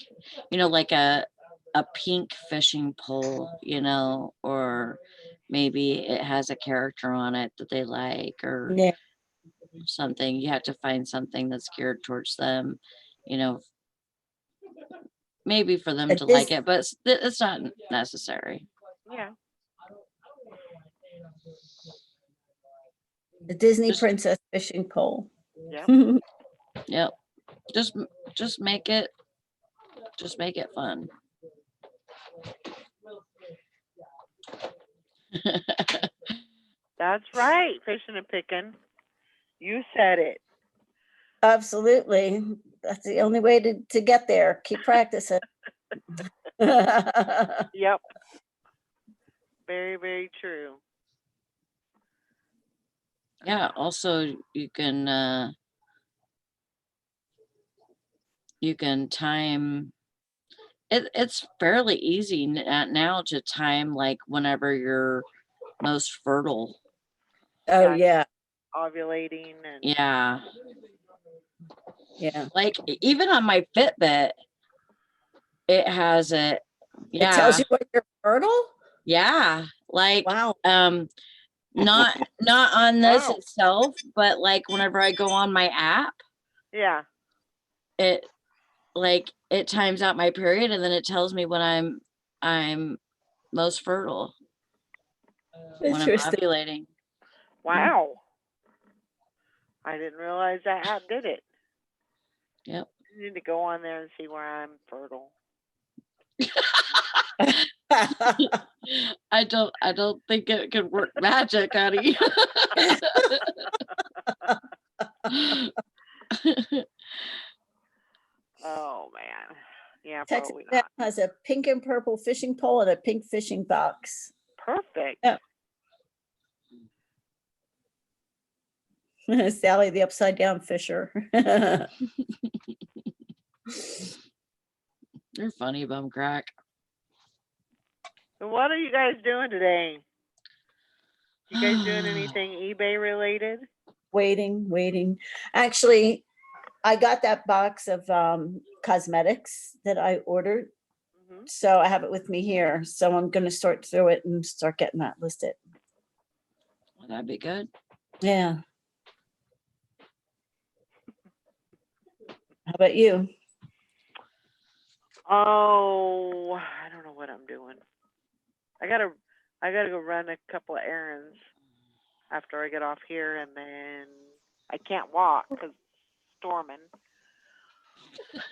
like a pink fishing pole, or maybe it has a character on it that they like, or something. You have to find something that's geared towards them, maybe for them to like it, but it's not necessary. Yeah. The Disney princess fishing pole. Yep. Yep. Just make it fun. That's right, fishing and picking. You said it. Absolutely. That's the only way to get there. Keep practicing. Yep. Very, very true. Yeah, also you can time it's fairly easy now to time like whenever you're most fertile. Oh, Yeah. yeah. Ovulating and Yeah. Yeah. Like even on my Fitbit, it has it. It tells Yeah. you when you're fertile? Yeah. Like Wow. not on this Wow. itself, but like whenever I go on my app, yeah. it like it times out my period and then it tells me when I'm most fertile, when I'm Interesting. ovulating. Wow. I didn't realize that app did it. Yep. I need to go on there and see where I'm fertile. I don't think it could work magic, honey. Oh man. Yeah, Texas probably Tech not. has a pink and purple fishing pole and a pink fishing box. Perfect. Yeah. Sally, the upside down fisher. You're funny, bum crack. So what are you guys doing today? You guys doing anything eBay related? Waiting. Actually, I got that box of cosmetics that I ordered. Hmm. So I have it with me here. So I'm going to sort through it and start getting that listed. Well, that'd be good. Yeah. How about you? Oh, I don't know what I'm doing. I gotta go run a couple of errands after I get off here, and then I can't walk because storming.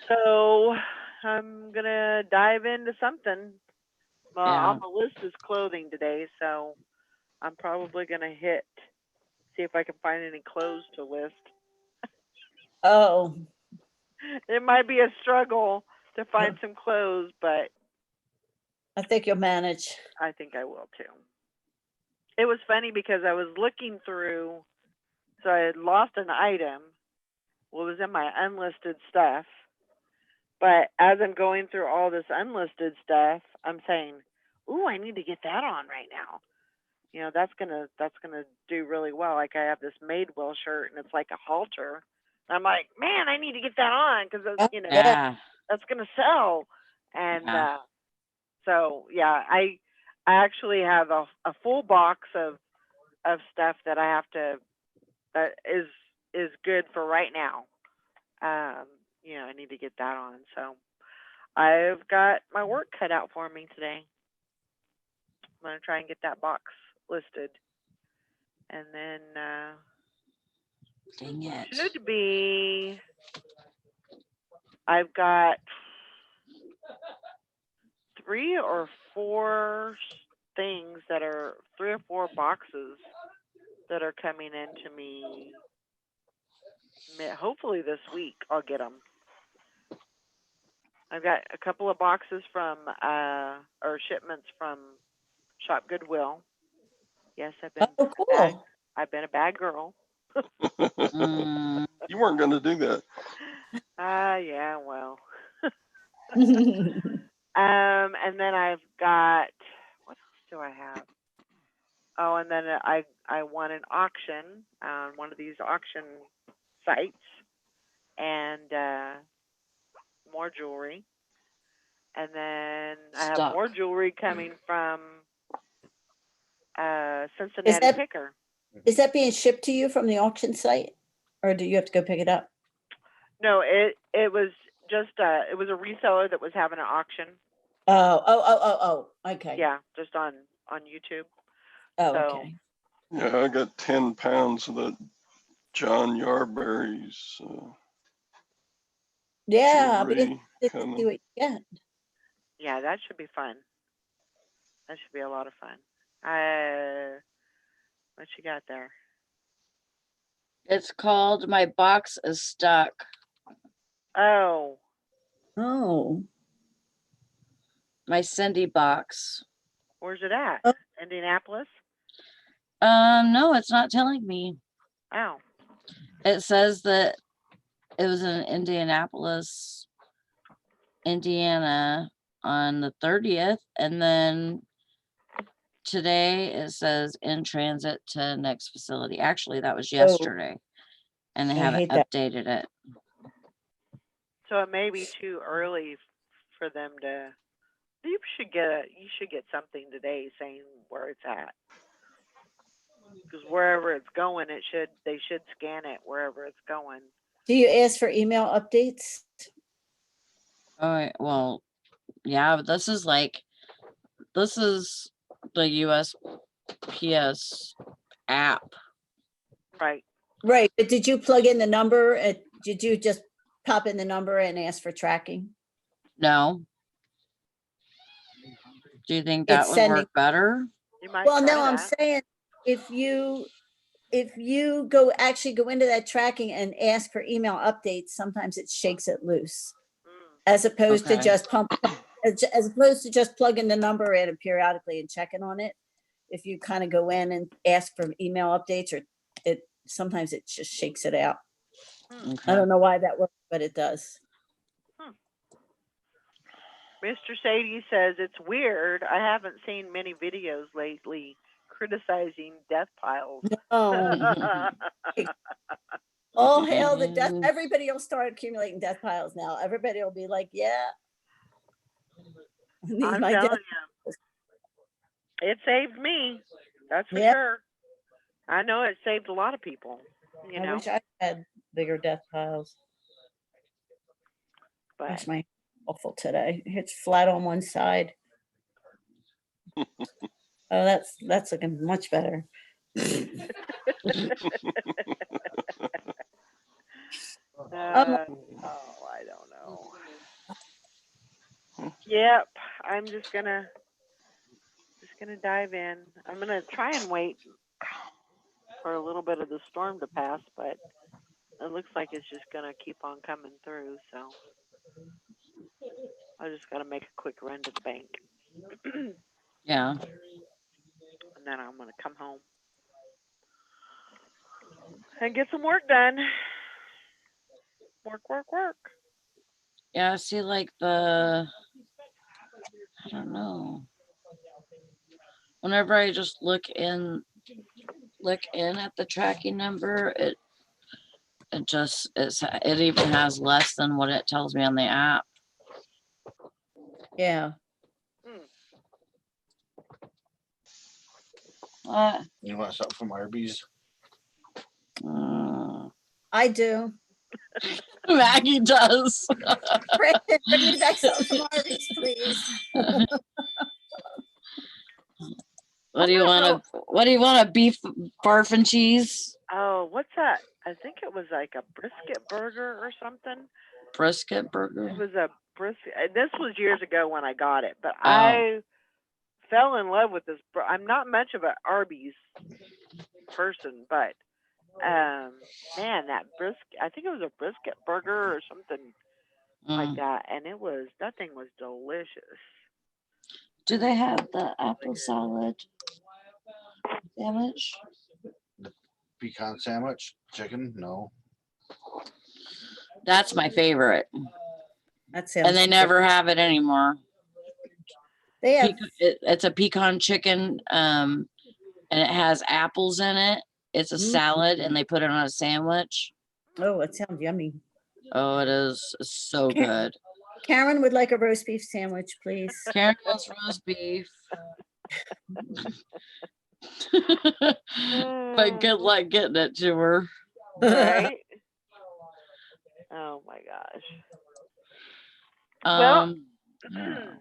So I'm gonna dive into something. Well, Yeah. on the list is clothing today, so I'm probably gonna see if I can find any clothes to list. Oh, It might be a struggle to find some clothes, but I think you'll manage. I think I will too. It was funny because I was looking through, so I had lost an item. Well, it was in my unlisted stuff. But as I'm going through all this unlisted stuff, I'm saying, "Ooh, I need to get that on right now." You know, that's gonna do really well. Like I have this Madewell shirt, and it's like a halter. I'm like, man, I need to get that on because you know Yeah. that's gonna sell. And Yeah. so yeah, I actually have a full box of stuff that I have to that is good for right now. You know, I need to get that on. So I've got my work cut out for me today. I'm gonna try and get that box listed, and then Dang it. should be. I've got 3 or 4 things that are 3 or 4 boxes that are coming into me. Hopefully this week I'll get them. I've got a couple of boxes from or shipments from Shop Goodwill. Yes, Oh, cool. I've been a bad girl. Mm, You weren't going to do that. Yeah, well. And then I've got, what else do I have? Oh, and then I won an auction on one of these auction sites, and more jewelry. And then I have Stuck. more jewelry coming from Is Cincinnati that Picker. is that being shipped to you from the auction site, or do you have to go pick it up? No, it was just it was a reseller that was having an auction. Oh. Okay. Yeah, just on YouTube. Oh, So- okay. Yeah, I got 10 pounds of that John Yarberry's Yeah, I'll be jewelry. interested to Kind see of. what you get. Yeah, that should be fun. That should be a lot of fun. What you got there? It's called My Box is Stuck. Oh, Oh, My Cindy box. where's it at? Oh. Indianapolis? No, it's not telling me. Oh, It says that it was in Indianapolis, Indiana on the 30th, and then today it says in transit to next facility. Actually, that was yesterday, and they I haven't hate that. updated it. so it may be too early for them to. You should get something today saying where it's at. Because wherever it's going, they should scan it wherever it's going. Do you ask for email updates? All right, well, yeah, but this is the USPS app. Right. Right, but did you plug in the number? Did you just pop in the number and ask for tracking? No. Do you think that It's would sending- work better? You might Well, try no, I'm that. saying if you actually go into that tracking and ask for email updates, sometimes it shakes it loose. Mm. As opposed to Okay. just as opposed to just plugging the number in and periodically and checking on it. If you kind of go in and ask for email updates, or sometimes it just shakes it out. I Okay. don't know why that works, but it does. Mr. Sadie says it's weird. I haven't seen many videos lately criticizing death piles. Oh, all hail the death. Mm. Everybody will start accumulating death piles now. Everybody will be like, yeah. These I'm my telling death. you, it saved me. That's for Yeah. sure. I know it saved a lot of people. You I know, wish I had bigger death piles. but Gosh, my awful today. It's flat on one side. Oh, that's looking much better. oh, I don't know. Yep, I'm just gonna dive in. I'm gonna try and wait for a little bit of the storm to pass, but it looks like it's just gonna keep on coming through. So I just gotta make a quick run to the bank, and Yeah. then I'm gonna come home and get some work done. Work. Yeah, I see I don't know. Whenever I just look in at the tracking number, it even has less than what it tells me on the app. Yeah. You want something from Arby's? I do. Maggie does. Brandon, bring me back some from Arby's, please. What do you want? A beef barf and cheese? Oh, what's that? I think it was like a brisket burger or something. Brisket burger? It was a brisket. This was years ago when I got it, but Oh. I fell in love with this. I'm not much of an Arby's person, but man, that brisket. I think it was a brisket burger or something like that, and that thing was delicious. Do they have the apple salad sandwich? Pecan sandwich? Chicken? No. That's my favorite. That sounds. And they never have it anymore. They have. It's a pecan chicken, and it has apples in it. It's a salad, and they put it on a sandwich. Oh, it sounds yummy. Oh, it is so Can't- good. Karen would like a roast beef sandwich, please. Karen wants roast beef. But good luck getting it to her. Right? Oh my gosh. Well, Yeah.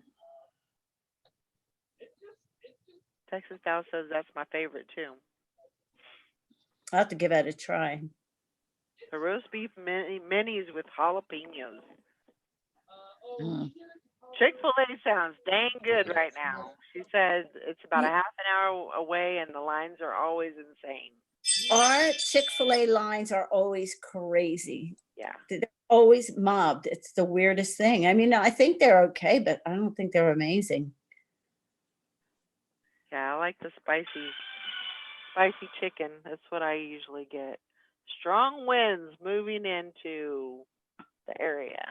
Texas Dow says that's my favorite too. I'll have to give that a try. The roast beef minis with jalapenos. Mm. Chick-fil-A sounds dang good right now. She says it's about a Ye- half an hour away and the lines are always insane. Our Chick-fil-A lines are always crazy. Yeah. They're always mobbed. It's the weirdest thing. I mean, I think they're okay, but I don't think they're amazing. Yeah, I like the spicy chicken. That's what I usually get. Strong winds moving into the area.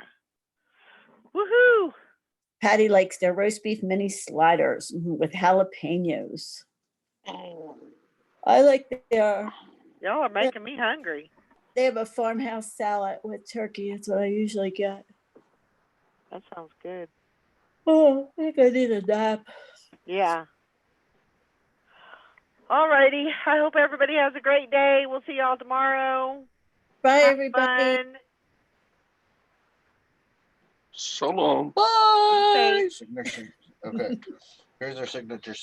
Woohoo! Patty likes their roast beef mini sliders with jalapenos. I like their, Y'all are making me hungry. they have a farmhouse salad with turkey. That's what I usually get. That sounds good. Oh, I think I need a nap. Yeah. Alrighty. I hope everybody has a great day. We'll see y'all tomorrow. Bye, Have everybody. fun. So long. Bye. Signature. Okay. Here's our signature